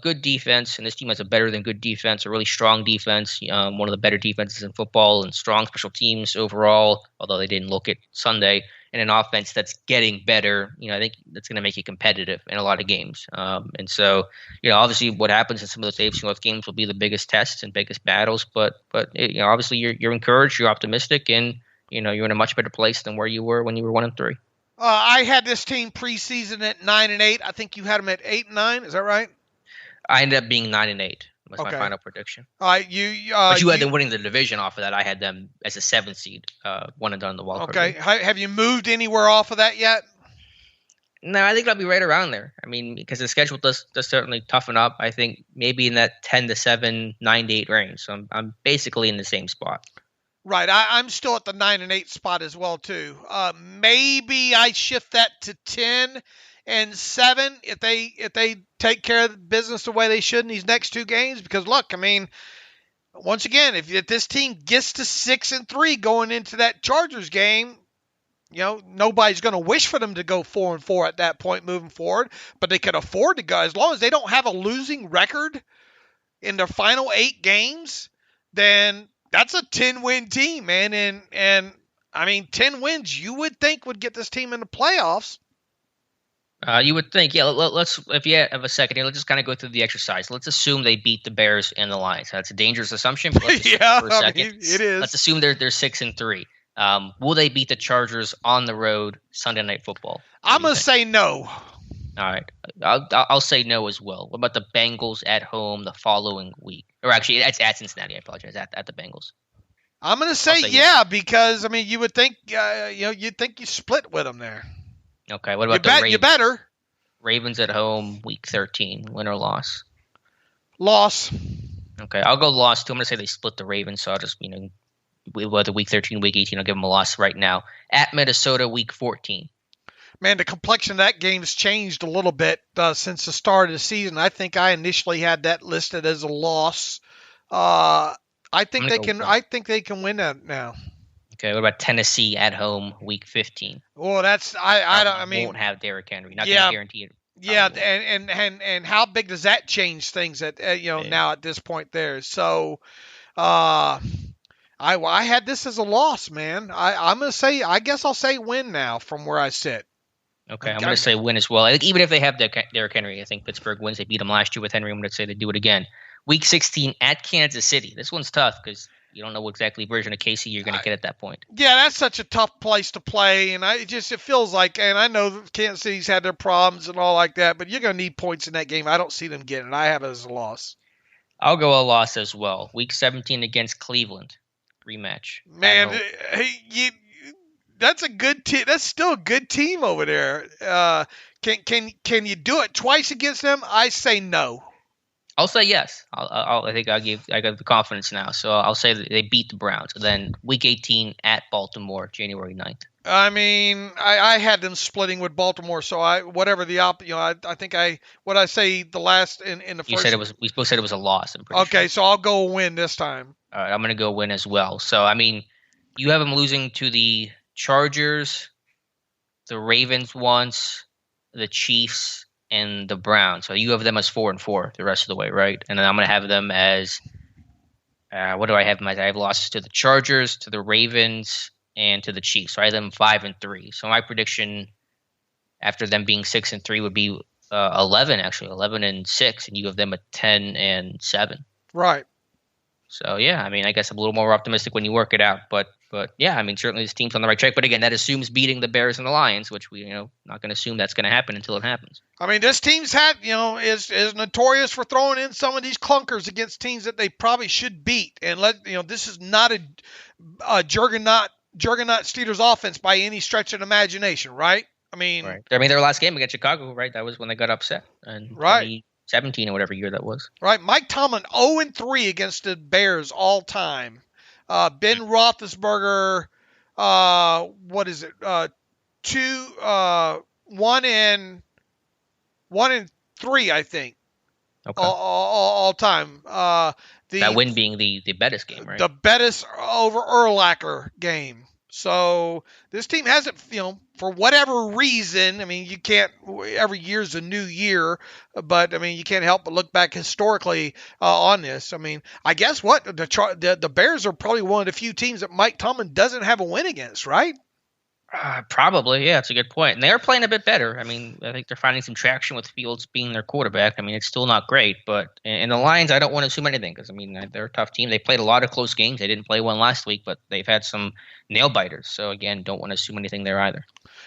good defense, and this team has a better than good defense, a really strong defense, one of the better defenses in football, and strong special teams overall, although they didn't look at Sunday, and an offense that's getting better, I think that's going to make you competitive in a lot of games. And so, obviously what happens in some of those AFC North games will be the biggest tests and biggest battles, but obviously you're encouraged, you're optimistic, and, you're in a much better place than where you were when you were 1-3. I had this team preseason at 9-8. I think you had them at 8-9. Is that right? I ended up being 9-8. Was my final prediction. All right, but you had them winning the division off of that. I had them as a 7th seed, one and done in the wild card. Okay, have you moved anywhere off of that yet? No, I think I'll be right around there. I mean, because the schedule does certainly toughen up. I think maybe in that 10-7, 9-8 range. So I'm basically in the same spot. Right, I'm still at the 9-8 spot as well too. Maybe I shift that to 10-7 if they take care of the business the way they should in these next 2 games. Because look, I mean, once again, if this team gets to 6-3 going into that Chargers game, nobody's going to wish for them to go 4-4 at that point moving forward. But they could afford to go, as long as they don't have a losing record in their final 8 games. Then that's a 10-win team, man. And I mean, 10 wins you would think would get this team in the playoffs. You would think, yeah. Let's, if you have a second here, let's just kind of go through the exercise. Let's assume they beat the Bears and the Lions. That's a dangerous assumption. But let's yeah, for a second. I mean, it is. Let's assume they're 6-3. Will they beat the Chargers on the road Sunday Night Football? I'm gonna say no. All right, I'll say no as well. What about the Bengals at home the following week? Or actually, it's at Cincinnati. I apologize. At the Bengals. I'm gonna say yeah, because I mean, you would think you'd think you split with them there. Okay, what about the Ravens? You better. Ravens at home, week 13, win or loss? Loss. Okay, I'll go loss too. I'm going to say they split the Ravens, so I'll just, whether week 13, week 18, I'll give them a loss right now. At Minnesota, week 14. Man, the complexion of that game's changed a little bit since the start of the season. I think I initially had that listed as a loss. I think they can win that now. Okay, what about Tennessee at home, Week 15? Well, that's I mean, won't have Derrick Henry. Not yeah, going to guarantee it. Yeah, and how big does that change things at now at this point there? So, I had this as a loss, man. I'm gonna say I guess I'll say win now from where I sit. Okay, I'm going to say win as well. Even if they have Derrick Henry, I think Pittsburgh wins. They beat them last year with Henry. I'm going to say they do it again. Week 16 at Kansas City. This one's tough because you don't know what exactly version of Casey you're going to get at that point. Yeah, that's such a tough place to play, and it feels like, and I know Kansas City's had their problems and all like that, but you're going to need points in that game. I don't see them getting it. I have it as a loss. I'll go a loss as well. Week 17 against Cleveland, rematch. Man, that's a good team. That's still a good team over there. Can you do it twice against them? I say no. I'll say yes. I think I got the confidence now. So I'll say that they beat the Browns. And then Week 18 at Baltimore, January 9th. I mean, I had them splitting with Baltimore, so I think what I say the last in the first. You said we both said it was a loss. I'm pretty okay, sure. So I'll go win this time. All right, I'm going to go win as well. So I mean, you have them losing to the Chargers, the Ravens once, the Chiefs, and the Browns. So you have them as 4-4 the rest of the way, right? And then I'm going to have them as what do I have them as? I have losses to the Chargers, to the Ravens, and to the Chiefs. So I have them 5-3. So my prediction after them being 6-3 would be 11-6, and you have them at 10-7. Right. So yeah, I mean, I guess I'm a little more optimistic when you work it out, but yeah, I mean, certainly this team's on the right track. But again, that assumes beating the Bears and the Lions, which we not going to assume that's going to happen until it happens. I mean, this team's is notorious for throwing in some of these clunkers against teams that they probably should beat, and this is not a juggernaut Steelers offense by any stretch of imagination, right? I mean, right. I mean, their last game against Chicago, right? That was when they got upset, and right. 2017 or whatever year that was. Right. Mike Tomlin 0-3 against the Bears all time. Ben Roethlisberger, what is it? 1-3, I think. Okay. All time. That win being the Bettis game, right? The Bettis over Urlacher game. So this team hasn't, for whatever reason, I mean, you can't, every year's a new year, but I mean, you can't help but look back historically on this. I mean, I guess what the Bears are probably one of the few teams that Mike Tomlin doesn't have a win against, right? Probably, yeah, that's a good point. And they are playing a bit better. I mean, I think they're finding some traction with Fields being their quarterback. I mean, it's still not great, but in the Lions, I don't want to assume anything because, I mean, they're a tough team. They played a lot of close games. They didn't play one last week, but they've had some nail-biters. So, again, don't want to assume anything there either.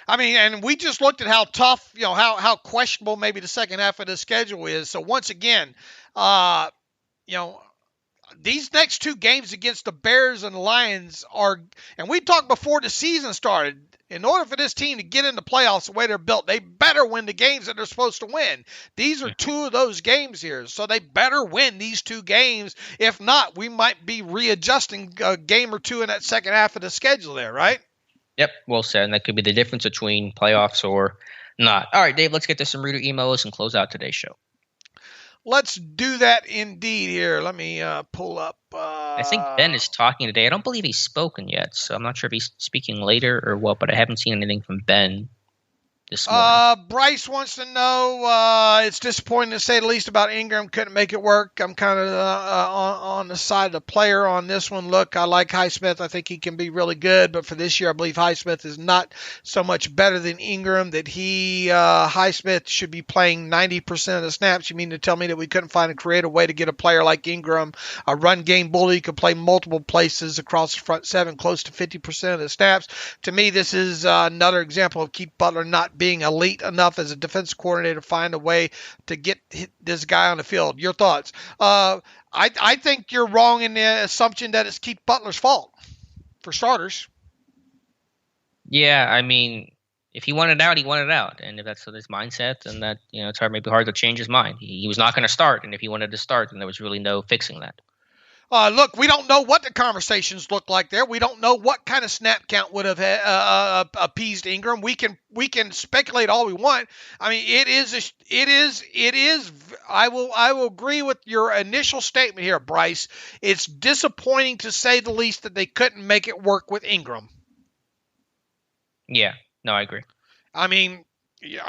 I mean, and we just looked at how tough, how questionable maybe the second half of the schedule is. So, once again, these next two games against the Bears and the Lions are, and we talked before the season started, in order for this team to get in the playoffs the way they're built, they better win the games that they're supposed to win. These are two of those games here, so they better win these two games. If not, we might be readjusting a game or two in that second half of the schedule there, right? Yep, well said, and that could be the difference between playoffs or not. All right, Dave, let's get to some reader emails and close out today's show. Let's do that indeed here. Let me pull up. I think Ben is talking today. I don't believe he's spoken yet, so I'm not sure if he's speaking later or what, but I haven't seen anything from Ben this morning. Bryce wants to know, it's disappointing to say the least about Ingram. Couldn't make it work. I'm kind of on the side of the player on this one. Look, I like Highsmith. I think he can be really good, but for this year, I believe Highsmith is not so much better than Ingram that Highsmith should be playing 90% of the snaps. You mean to tell me that we couldn't find a creative way to get a player like Ingram, a run game bully, could play multiple places across the front seven, close to 50% of the snaps? To me, this is another example of Keith Butler not being elite enough as a defensive coordinator to find a way to get this guy on the field. Your thoughts? I think you're wrong in the assumption that it's Keith Butler's fault, for starters. Yeah, I mean, if he wanted out, he wanted out. And if that's his mindset, then that, it's maybe hard to change his mind. He was not going to start. And if he wanted to start, then there was really no fixing that. Look, we don't know what the conversations look like there. We don't know what kind of snap count would have appeased Ingram. We can speculate all we want. I mean, it is. I will agree with your initial statement here, Bryce. It's disappointing to say the least that they couldn't make it work with Ingram. Yeah, no, I agree. I mean,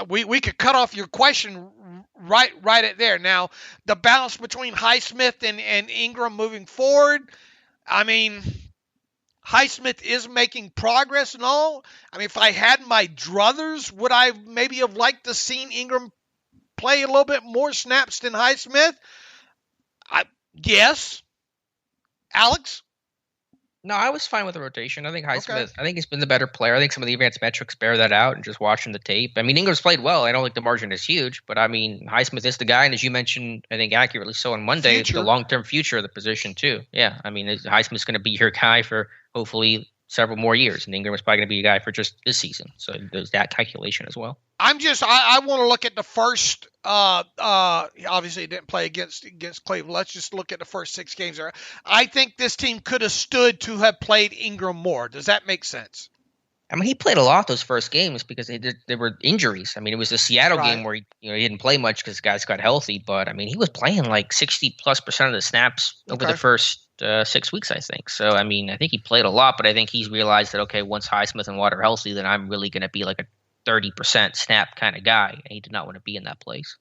we could cut off your question right at there. Now, the balance between Highsmith and Ingram moving forward, I mean, Highsmith is making progress and all. I mean, if I had my druthers, would I maybe have liked to seen Ingram play a little bit more snaps than Highsmith? Yes. Alex? No, I was fine with the rotation. I think Highsmith, I think he's been the better player. I think some of the advanced metrics bear that out and just watching the tape. I mean, Ingram's played well. I don't think the margin is huge, but I mean, Highsmith is the guy. And as you mentioned, I think accurately so on Monday, it's the long-term future of the position too. Yeah. I mean, Highsmith's going to be your guy for hopefully several more years. And Ingram is probably going to be a guy for just this season. So there's that calculation as well. I want to look at the first, obviously it didn't play against Cleveland. Let's just look at the first 6 games there. I think this team could have stood to have played Ingram more. Does that make sense? I mean, he played a lot those first games because there were injuries. I mean, it was the Seattle game where he didn't play much because guys got healthy. But I mean, he was playing like 60+% of the snaps over the first 6 weeks, I think. So I mean, I think he played a lot, but I think he's realized that okay, once Highsmith and Watt are healthy, then I'm really going to be like a 30% snap kind of guy. And he did not want to be in that place.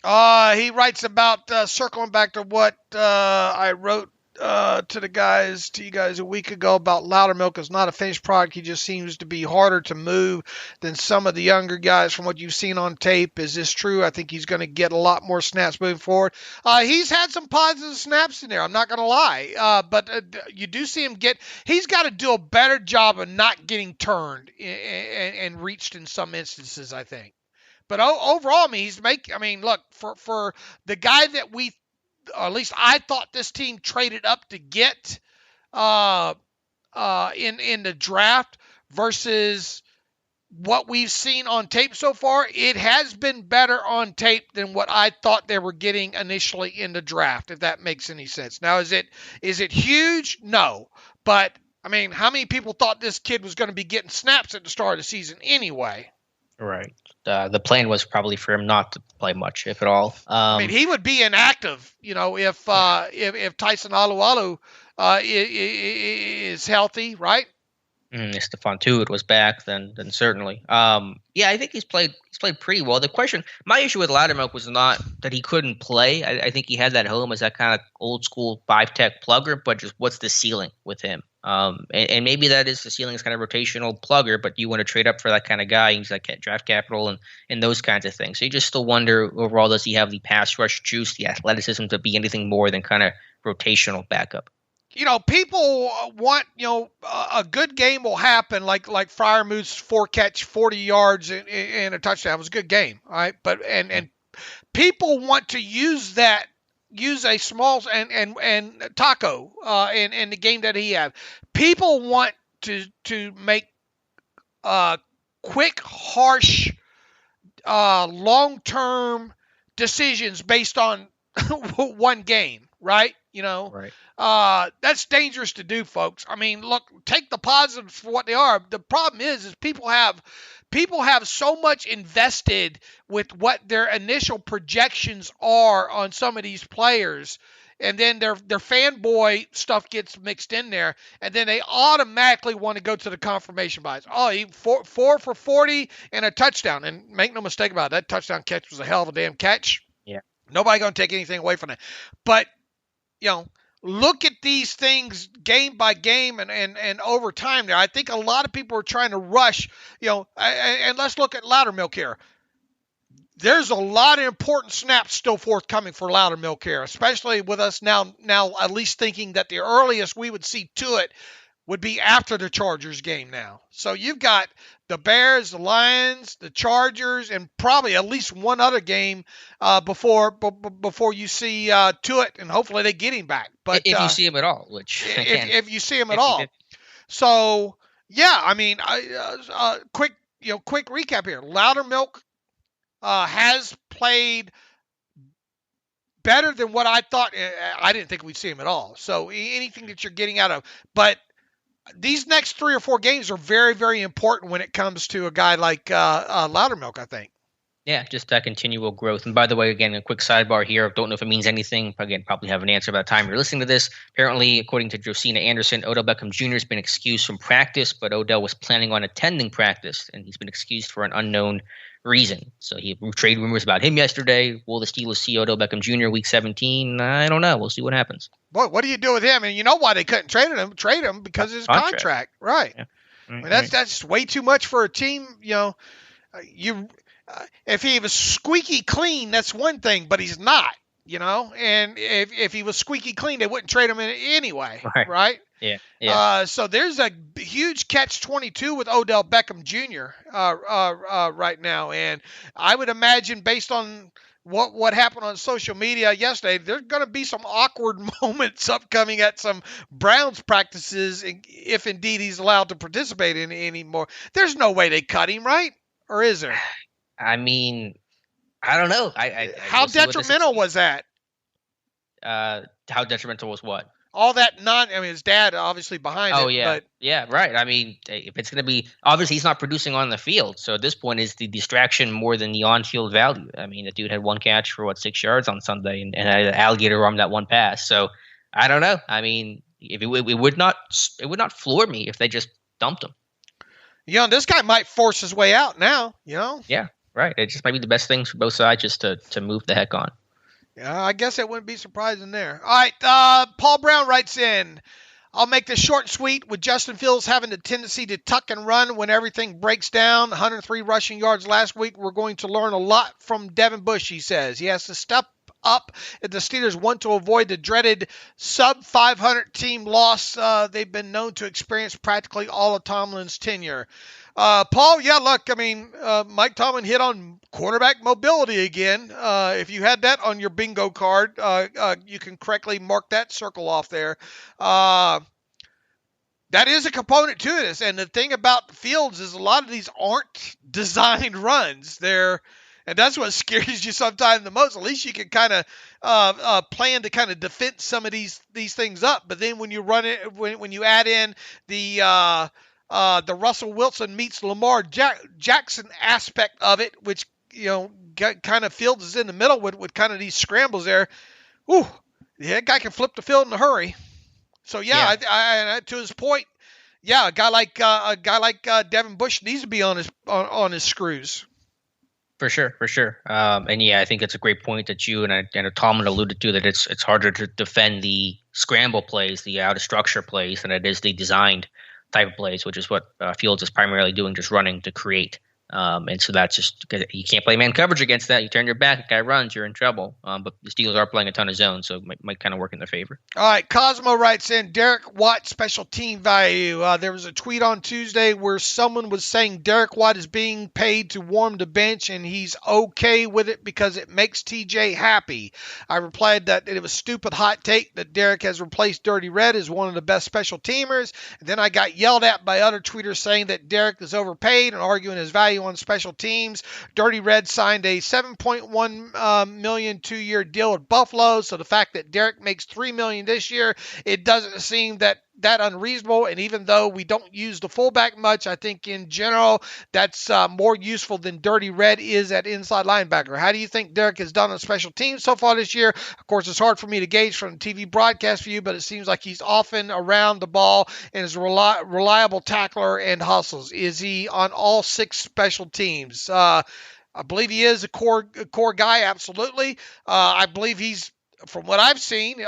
He writes about circling back to what I wrote to you guys a week ago about Loudermilk is not a finished product. He just seems to be harder to move than some of the younger guys from what you've seen on tape. Is this true? I think he's going to get a lot more snaps moving forward. He's had some positive snaps in there. I'm not going to lie. But you do see him he's got to do a better job of not getting turned and reached in some instances, I think. But overall, look, for the guy that or at least I thought this team traded up to get in the draft versus what we've seen on tape so far, it has been better on tape than what I thought they were getting initially in the draft, if that makes any sense. Now, is it huge? No. But, I mean, how many people thought this kid was going to be getting snaps at the start of the season anyway? Right. The plan was probably for him not to play much, if at all. I mean, he would be inactive, if Tyson Alualu is healthy, right? If Stephon Tuitt was back, then certainly. Yeah, I think he's played pretty well. The question, my issue with Loudermilk was not that he couldn't play. I think he had that home as that kind of old school 5-tech plugger, but just what's the ceiling with him? And maybe that is the ceiling is kind of rotational plugger, but you want to trade up for that kind of guy. He's like draft capital and those kinds of things. So you just still wonder overall, does he have the pass rush juice, the athleticism to be anything more than kind of rotational backup? People want, a good game will happen like Freiermuth's 4-catch, 40 yards and a touchdown. It was a good game, all right? But and people want to use a small and Taco in the game that he had. People want to make quick, harsh, long-term decisions based on one game, right? Right. That's dangerous to do, folks. I mean, look, take the positives for what they are. The problem is people have so much invested with what their initial projections are on some of these players, and then their fanboy stuff gets mixed in there, and then they automatically want to go to the confirmation bias. Oh, he 4 for 40 and a touchdown, and make no mistake about it, that touchdown catch was a hell of a damn catch. Yeah. Nobody going to take anything away from that. But look at these things game by game and over time there. I think a lot of people are trying to rush, and let's look at Loudermilk here. There's a lot of important snaps still forthcoming for Loudermilk here, especially with us now at least thinking that the earliest we would see to it would be after the Chargers game now. So you've got the Bears, the Lions, the Chargers, and probably at least one other game before you see Tuitt, and hopefully they get him back. But if you see him at all, which if you see him at all. So yeah, I mean, quick recap here. Loudermilk has played better than what I thought. I didn't think we'd see him at all. So anything that you're getting out of, but these next 3 or 4 games are very, very important when it comes to a guy like Loudermilk, I think. Yeah, just that continual growth. And by the way, again, a quick sidebar here. Don't know if it means anything. Again, probably have an answer by the time you're listening to this. Apparently, according to Josina Anderson, Odell Beckham Jr. has been excused from practice, but Odell was planning on attending practice, and he's been excused for an unknown reason. So he trade rumors about him yesterday. Will the Steelers see Odell Beckham Jr. Week 17? I don't know. We'll see what happens. Boy, what do you do with him? And you know why they couldn't trade him? Trade him because of his contract. Right. Yeah. I mean, that's way too much for a team. If he was squeaky clean, that's one thing, but he's not, and if he was squeaky clean, they wouldn't trade him anyway. Right. Yeah. So there's a huge catch-22 with Odell Beckham Jr. Right now. And I would imagine based on what happened on social media yesterday, there's going to be some awkward moments upcoming at some Browns practices if indeed he's allowed to participate in anymore. There's no way they cut him, right? Or is there? I mean, I don't know. How detrimental was that? How detrimental was what? All that his dad obviously behind it. Oh, yeah. But, yeah, right. I mean, if it's going to be – obviously he's not producing on the field. So at this point, is the distraction more than the on-field value? I mean, the dude had one catch for, 6 yards on Sunday and had an alligator arm that one pass. So I don't know. I mean, it would not floor me if they just dumped him. This guy might force his way out now, Yeah, right. It just might be the best thing for both sides just to move the heck on. Yeah, I guess it wouldn't be surprising there. All right, Paul Brown writes in, I'll make this short and sweet. With Justin Fields having the tendency to tuck and run when everything breaks down, 103 rushing yards last week, we're going to learn a lot from Devin Bush, he says. He has to step up if the Steelers want to avoid the dreaded sub-500 team loss they've been known to experience practically all of Tomlin's tenure. Paul, yeah, look, I mean, Mike Tomlin hit on quarterback mobility again. If you had that on your bingo card, you can correctly mark that circle off there. That is a component to this. And the thing about Fields is a lot of these aren't designed runs. And that's what scares you sometimes the most. At least you can kind of plan to kind of defend some of these things up. But then when you run it, when you add in the Russell Wilson meets Lamar Jackson aspect of it, which kind of Fields is in the middle with kind of these scrambles there. Ooh, that guy can flip the field in a hurry. So yeah. I to his point, yeah, a guy like Devin Bush needs to be on his screws. For sure. And yeah, I think it's a great point that you and Tomlin alluded to, that it's harder to defend the scramble plays, the out of structure plays, than it is the designed type of plays, which is what Fields is primarily doing, just running to create. And so that's just – you can't play man coverage against that. You turn your back, the guy runs, you're in trouble. But the Steelers are playing a ton of zone, so it might kind of work in their favor. All right, Cosmo writes in, Derek Watt special team value. There was a tweet on Tuesday where someone was saying Derek Watt is being paid to warm the bench and he's okay with it because it makes TJ happy. I replied that it was stupid hot take that Derek has replaced Dirty Red as one of the best special teamers. And then I got yelled at by other tweeters saying that Derek is overpaid and arguing his value on special teams. Dirty Red signed a $7.1 million 2-year deal with Buffalo, so the fact that Derek makes $3 million this year, it doesn't seem that unreasonable. And even though we don't use the fullback much, I think in general that's more useful than Dirty Red is at inside linebacker. How do you think Derek has done on special teams so far this year? Of course, it's hard for me to gauge from the TV broadcast view, but it seems like he's often around the ball and is a reliable tackler and hustles. Is he on all 6 special teams? I believe he is a core guy, absolutely. I believe he's, from what I've seen,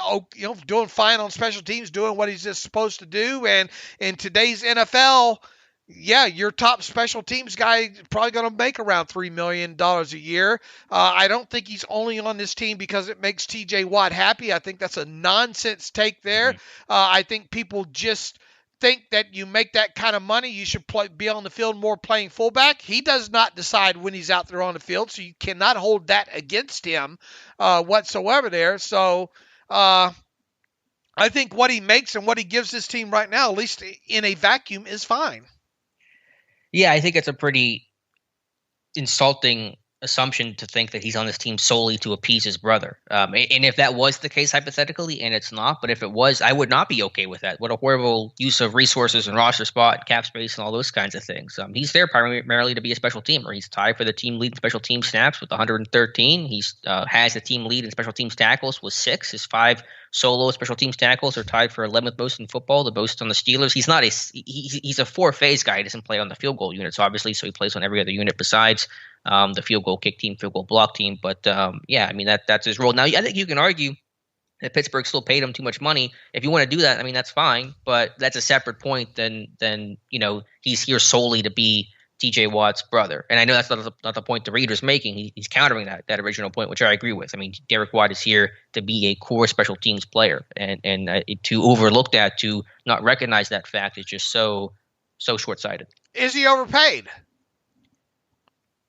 doing fine on special teams, doing what he's just supposed to do. And in today's NFL, yeah, your top special teams guy is probably going to make around $3 million a year. I don't think he's only on this team because it makes TJ Watt happy. I think that's a nonsense take there. Mm-hmm. I think people just think that you make that kind of money, you should be on the field more playing fullback. He does not decide when he's out there on the field, so you cannot hold that against him whatsoever there. So I think what he makes and what he gives this team right now, at least in a vacuum, is fine. Yeah, I think it's a pretty insulting assumption to think that he's on this team solely to appease his brother. And if that was the case hypothetically, and it's not, but if it was, I would not be okay with that. What a horrible use of resources and roster spot, cap space, and all those kinds of things. He's there primarily to be a special teamer. He's tied for the team lead in special team snaps with 113. He's has the team lead in special teams tackles with 6. His 5 solo special teams tackles are tied for 11th most in football, the most on the Steelers. He's not he's a 4-phase guy. He doesn't play on the field goal units, obviously, so he plays on every other unit besides the field goal kick team, field goal block team. But yeah, I mean, that's his role. Now, I think you can argue that Pittsburgh still paid him too much money. If you want to do that, I mean, that's fine, but that's a separate point than he's here solely to be TJ Watt's brother. And I know that's not the point the reader's making. He's countering that original point, which I agree with. I mean, Derek Watt is here to be a core special teams player, and to overlook that, to not recognize that fact is just so short-sighted. Is he overpaid?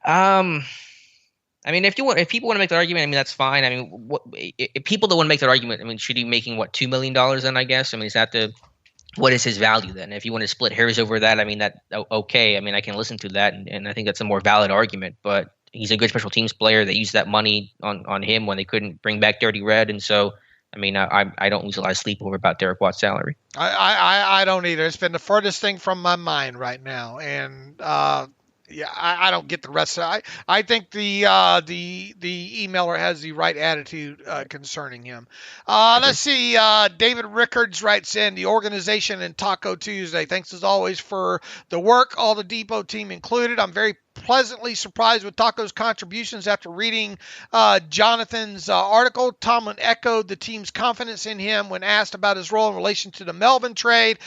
I mean, if people want to make that argument, I mean, that's fine. I mean, if people don't want to make that argument, I mean, should he be making $2 million then? I guess. I mean, what is his value then? If you want to split hairs over that, I mean, okay. I mean, I can listen to that, and I think that's a more valid argument. But he's a good special teams player. They used that money on him when they couldn't bring back Dirty Red, and so I mean, I don't lose a lot of sleep over about Derek Watt's salary. I don't either. It's been the furthest thing from my mind right now, and yeah, I don't get the rest of it. I think the emailer has the right attitude concerning him. Let's see. David Rickards writes in, the organization and Taco Tuesday. Thanks as always for the work, all the Depot team included. I'm very pleasantly surprised with Taco's contributions after reading Jonathan's article. Tomlin echoed the team's confidence in him when asked about his role in relation to the Melvin trade.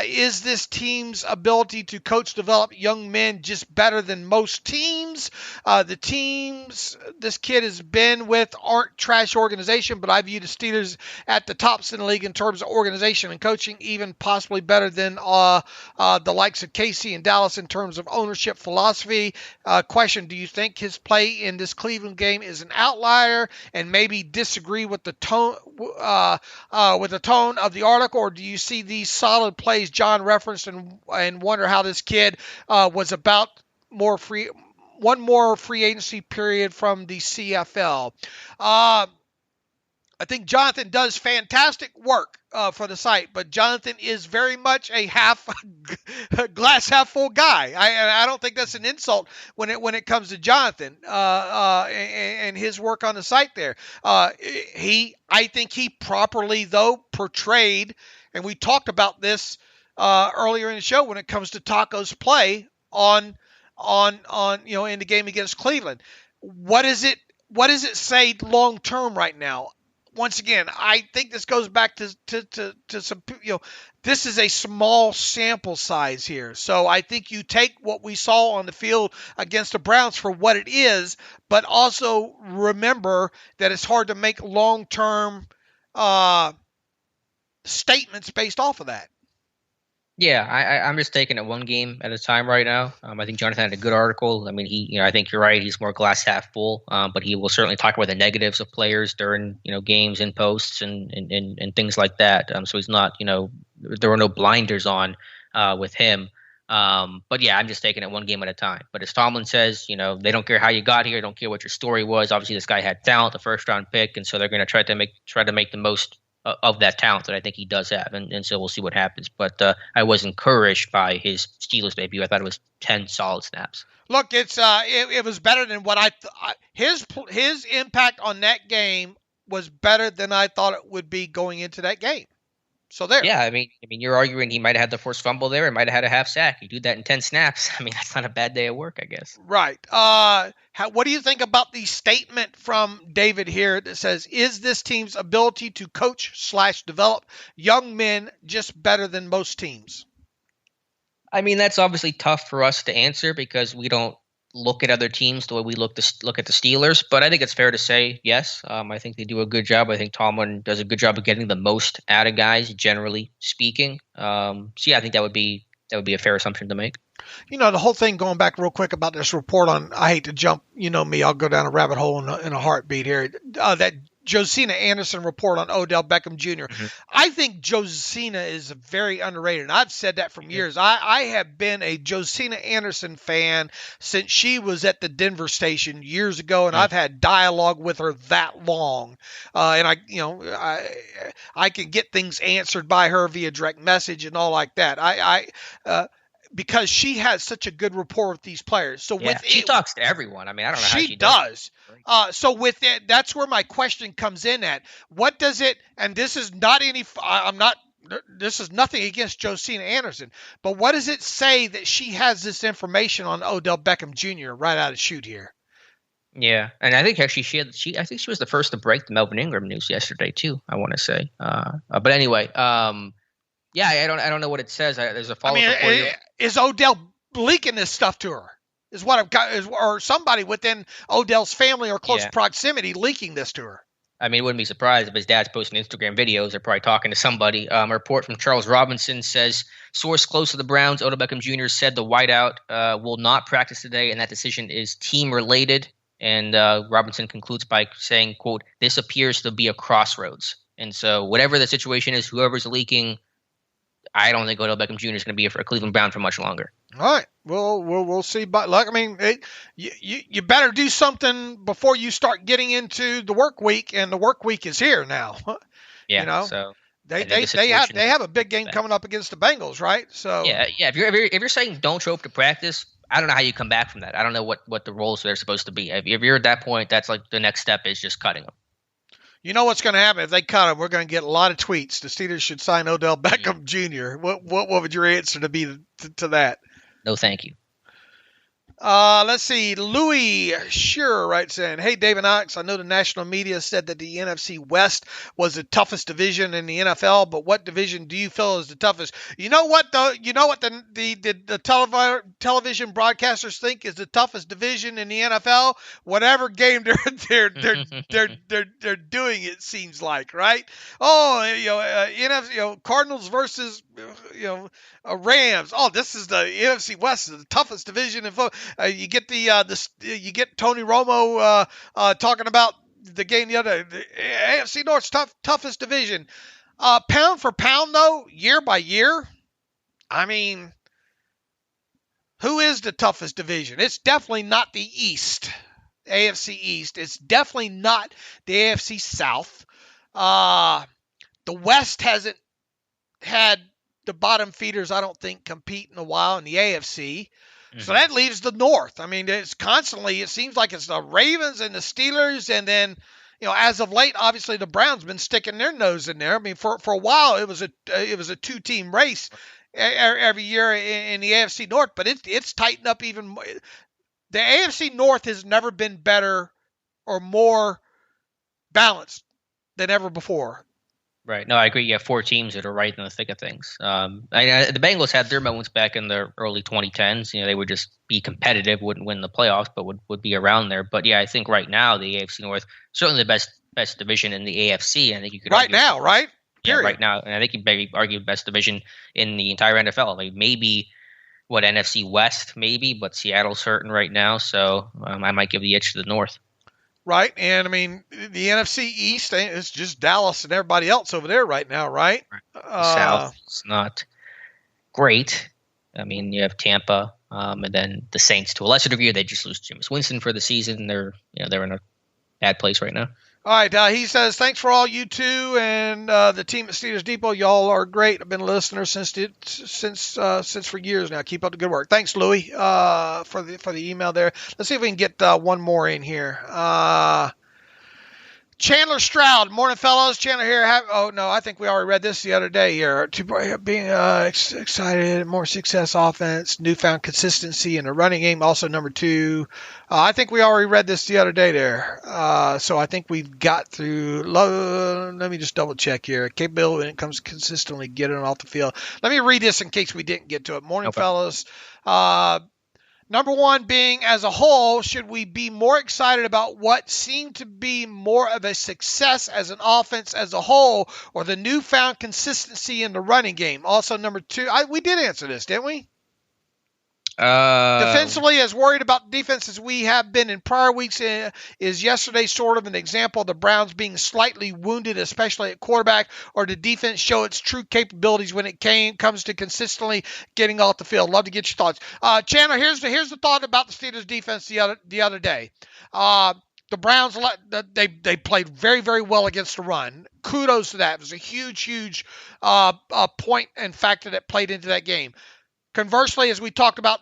Is this team's ability to coach, develop young men just better than most teams? The teams this kid has been with aren't trash organization, but I view the Steelers at the tops in the league in terms of organization and coaching, even possibly better than the likes of KC and Dallas in terms of ownership philosophy. Question, do you think his play in this Cleveland game is an outlier and maybe disagree with the tone of the article, or do you see these solid plays John referenced and wonder how this kid was about one more free agency period from the CFL? I think Jonathan does fantastic work for the site, but Jonathan is very much a glass half full guy. I don't think that's an insult when it comes to Jonathan and his work on the site there. I think he properly though portrayed, and we talked about this earlier in the show when it comes to Taco's play on in the game against Cleveland. What does it say long term right now? Once again, I think this goes back to some, this is a small sample size here. So I think you take what we saw on the field against the Browns for what it is, but also remember that it's hard to make long-term statements based off of that. Yeah, I'm just taking it one game at a time right now. I think Jonathan had a good article. I mean, I think you're right. He's more glass half full, but he will certainly talk about the negatives of players during, games and posts and things like that. So he's not, there were no blinders on with him. But yeah, I'm just taking it one game at a time. But as Tomlin says, they don't care how you got here. They don't care what your story was. Obviously, this guy had talent, the first round pick, and so they're going to try to make the most of that talent that I think he does have, and so we'll see what happens. But I was encouraged by his Steelers debut. I thought it was 10 solid snaps. Look, it was better than what I his impact on that game was better than I thought it would be going into that game. So there. Yeah, I mean, you're arguing he might have had the forced fumble there, and might have had a half sack. You do that in 10 snaps. I mean, that's not a bad day at work, I guess. Right. What do you think about the statement from David here that says, is this team's ability to coach/develop young men just better than most teams? I mean, that's obviously tough for us to answer because we don't look at other teams the way we look at the Steelers, but I think it's fair to say yes. I think they do a good job. I think Tomlin does a good job of getting the most out of guys, generally speaking. So yeah, I think that would be a fair assumption to make. The whole thing, going back real quick about this report on, I hate to jump, me, I'll go down a rabbit hole in a heartbeat here. That Josina Anderson report on Odell Beckham Jr. Mm-hmm. I think Josina is very underrated, and I've said that for years. I have been a Josina Anderson fan since she was at the Denver station years ago, and I've had dialogue with her that long. And I can get things answered by her via direct message and all like that. Because she has such a good rapport with these players. So she talks to everyone. I mean, I don't know how she does. So with it, that's where my question comes in at. What does it, and this is not any, this is nothing against Josina Anderson, but what does it say that she has this information on Odell Beckham Jr. right out of the chute here? Yeah, and I think actually I think she was the first to break the Melvin Ingram news yesterday too, I want to say. But anyway, yeah, I don't know what it says. There's a follow-up report. Is Odell leaking this stuff to her? Is what I've got, or somebody within Odell's family or close proximity leaking this to her? I mean, wouldn't be surprised if his dad's posting Instagram videos. They're probably talking to somebody. A report from Charles Robinson says, source close to the Browns, Odell Beckham Jr. said the wideout will not practice today, and that decision is team-related. And Robinson concludes by saying, quote, this appears to be a crossroads. And so whatever the situation is, whoever's leaking, I don't think Odell Beckham Jr. is going to be a Cleveland Brown for much longer. All right. Well, we'll see. But I mean, you better do something before you start getting into the work week, and the work week is here now. Yeah. So they have a big game coming up against the Bengals, right? So yeah. If you're saying don't show up to practice, I don't know how you come back from that. I don't know what the roles are supposed to be. If you're at that point, that's like the next step is just cutting them. You know what's going to happen if they cut him? We're going to get a lot of tweets. The Steelers should sign Odell Beckham Jr. What would your answer to be to that? No, thank you. Let's see. Louis Sure writes in, hey, Dave and Alex, I know the national media said that the NFC West was the toughest division in the NFL, but what division do you feel is the toughest? You know what, though? You know what the television broadcasters think is the toughest division in the NFL? Whatever game they're doing, it seems like, right? Oh, Cardinals versus Rams. Oh, this is the NFC West is the toughest division in football. You get you get Tony Romo talking about the game the other. The AFC North's toughest division. Pound for pound, though, year by year, I mean, who is the toughest division? It's definitely not the East, AFC East. It's definitely not the AFC South. The West hasn't had the bottom feeders, I don't think, compete in a while in the AFC. Mm-hmm. So that leaves the North. I mean, it seems like it's the Ravens and the Steelers, and then, as of late, obviously the Browns been sticking their nose in there. I mean, for a while it was a two-team race every year in the AFC North, but it's tightened up even more. The AFC North has never been better or more balanced than ever before. Right. No, I agree. You have four teams that are right in the thick of things. The Bengals had their moments back in the early 2010s. They would just be competitive, wouldn't win the playoffs, but would be around there. But yeah, I think right now the AFC North certainly the best division in the AFC. I think you could right now, right? Yeah, right now, and I think you maybe argue best division in the entire NFL. Like maybe NFC West, maybe, but Seattle's hurting right now, so I might give the edge to the North. Right, and I mean, the NFC East is just Dallas and everybody else over there right now, right? South is not great. I mean, you have Tampa, and then the Saints to a lesser degree. They just lose Jameis Winston for the season. They're in a bad place right now. All right, he says, thanks for all you two and the team at Steelers Depot. Y'all are great. I've been a listener since for years now. Keep up the good work. Thanks, Louie, for the email there. Let's see if we can get one more in here. Chandler Stroud, morning, fellows. Chandler here. I think we already read this the other day here. Being excited, more success offense, newfound consistency in the running game. Also, number 2. I think we already read this the other day there. So I think we've got through. Let me just double check here. Capability when it comes to consistently getting off the field. Let me read this in case we didn't get to it. Morning, fellas. Number 1 being, as a whole, should we be more excited about what seemed to be more of a success as an offense as a whole, or the newfound consistency in the running game? Also, number 2, we did answer this, didn't we? offensively, as worried about defense as we have been in prior weeks, is yesterday sort of an example of the Browns being slightly wounded, especially at quarterback, or did defense show its true capabilities when it comes to consistently getting off the field? Love to get your thoughts. Chandler, here's the thought about the Steelers defense the other day. The Browns, they played very, very well against the run. Kudos to that. It was a huge point and factor that played into that game. Conversely, as we talked about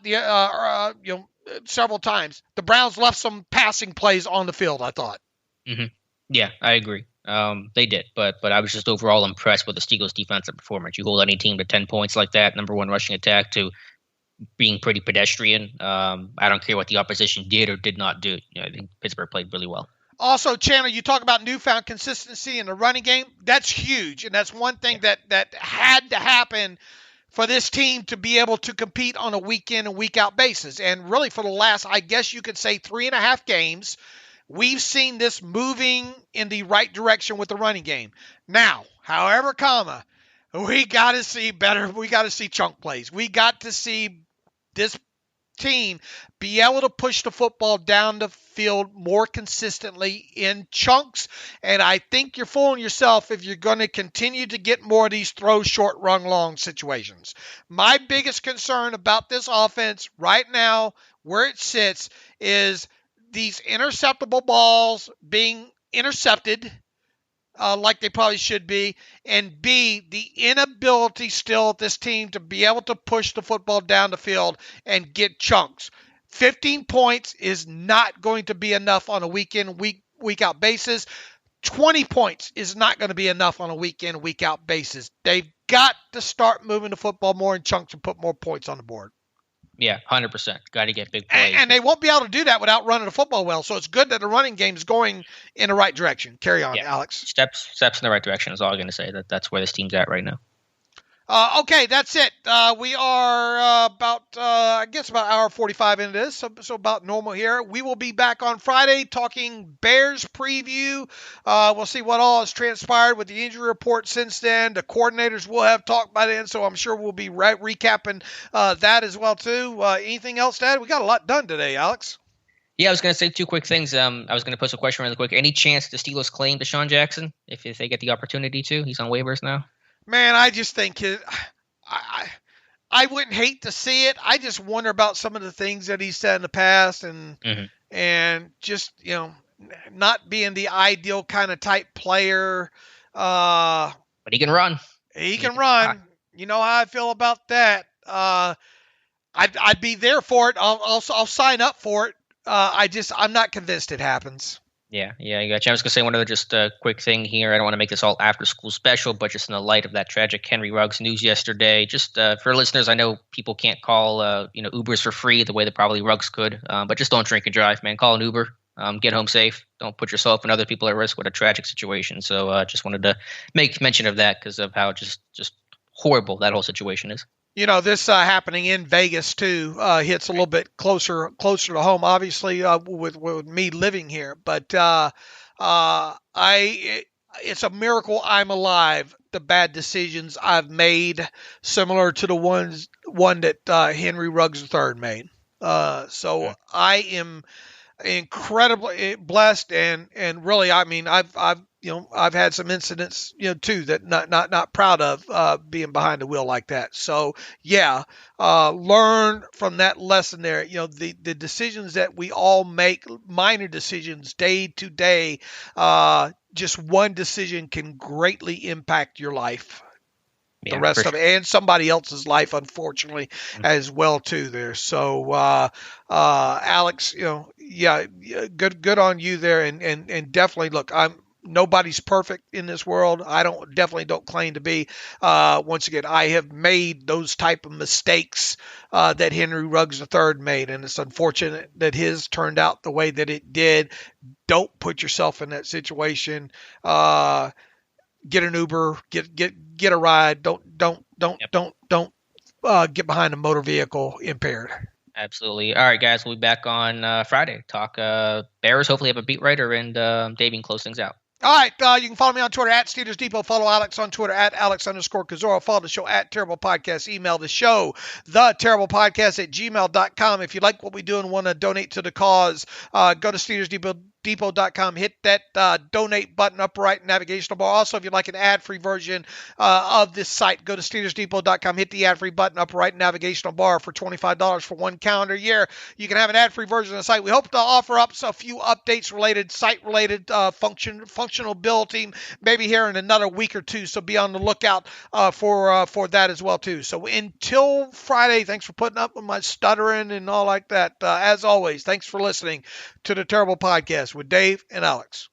several times, the Browns left some passing plays on the field, I thought. Mm-hmm. Yeah, I agree. They did, but I was just overall impressed with the Steelers' defensive performance. You hold any team to 10 points like that, number one rushing attack, to being pretty pedestrian. I don't care what the opposition did or did not do. I think Pittsburgh played really well. Also, Chandler, you talk about newfound consistency in the running game. That's huge, and that's one thing that had to happen for this team to be able to compete on a week-in and week-out basis. And really for the last, I guess you could say, 3.5 games, we've seen this moving in the right direction with the running game. Now, however, we got to see better. We got to see chunk plays. We got to see this team be able to push the football down the field more consistently in chunks. And I think you're fooling yourself if you're going to continue to get more of these throw short, run long situations. My biggest concern about this offense right now, where it sits, is these interceptable balls being intercepted like they probably should be, and B, the inability still of this team to be able to push the football down the field and get chunks. 15 points is not going to be enough on a week-in, week-out basis. 20 points is not going to be enough on a week-in, week-out basis. They've got to start moving the football more in chunks and put more points on the board. Yeah, 100%. Got to get big plays. And they won't be able to do that without running the football well. So it's good that the running game is going in the right direction. Carry on, Alex. Steps in the right direction is all I'm going to say. That's where this team's at right now. Okay, that's it. We are about hour 45 into this, so about normal here. We will be back on Friday talking Bears preview. We'll see what all has transpired with the injury report since then. The coordinators will have talked by then, so I'm sure we'll be recapping that as well too. Anything else to add? We got a lot done today, Alex. Yeah, I was going to say two quick things. I was going to post a question really quick. Any chance the Steelers claim Deshaun Jackson if they get the opportunity to? He's on waivers now. Man, I just think I wouldn't hate to see it. I just wonder about some of the things that he said in the past and just, not being the ideal kind of type player. But he can run. He can run. You know how I feel about that. I'd be there for it. I'll sign up for it. I'm not convinced it happens. Yeah, you got you. I was going to say one other just quick thing here. I don't want to make this all after-school special, but just in the light of that tragic Henry Ruggs news yesterday, just for listeners, I know people can't call Ubers for free the way that probably Ruggs could, but just don't drink and drive, man. Call an Uber. Get home safe. Don't put yourself and other people at risk with a tragic situation. So just wanted to make mention of that because of how just horrible that whole situation is. This happening in Vegas too hits a little bit closer to home, obviously, with me living here. But it's a miracle I'm alive. The bad decisions I've made, similar to the one that Henry Ruggs III made. So I am incredibly blessed, and really, I mean, I've had some incidents, too, that not proud of being behind the wheel like that. So learn from that lesson there. The decisions that we all make, minor decisions, day to day, just one decision can greatly impact your life. The rest of it, and somebody else's life, unfortunately, as well too. There, so Alex, good on you there, and definitely look. Nobody's perfect in this world. I definitely don't claim to be. Once again, I have made those type of mistakes that Henry Ruggs III made, and it's unfortunate that his turned out the way that it did. Don't put yourself in that situation. Get an Uber, get a ride. Don't get behind a motor vehicle impaired. Absolutely. All right, guys, we'll be back on Friday. Talk Bears. Hopefully have a beat writer, and Dave can close things out. All right, you can follow me on Twitter at Steelers Depot. Follow Alex on Twitter at Alex_Kozora. Follow the show at Terrible Podcast. Email the show, theterriblepodcast at gmail.com. If you like what we do and want to donate to the cause, go to SteelersDepot.com. Hit that donate button, upper right navigational bar. Also, if you'd like an ad-free version of this site, go to SteelersDepot.com. Hit the ad-free button, upper right navigational bar for $25 for 1 calendar year. You can have an ad-free version of the site. We hope to offer up a few updates related, site-related functional ability, maybe here in another week or two. So be on the lookout for that as well too. So until Friday, thanks for putting up with my stuttering and all like that. As always, thanks for listening to the Terrible Podcast with Dave and Alex.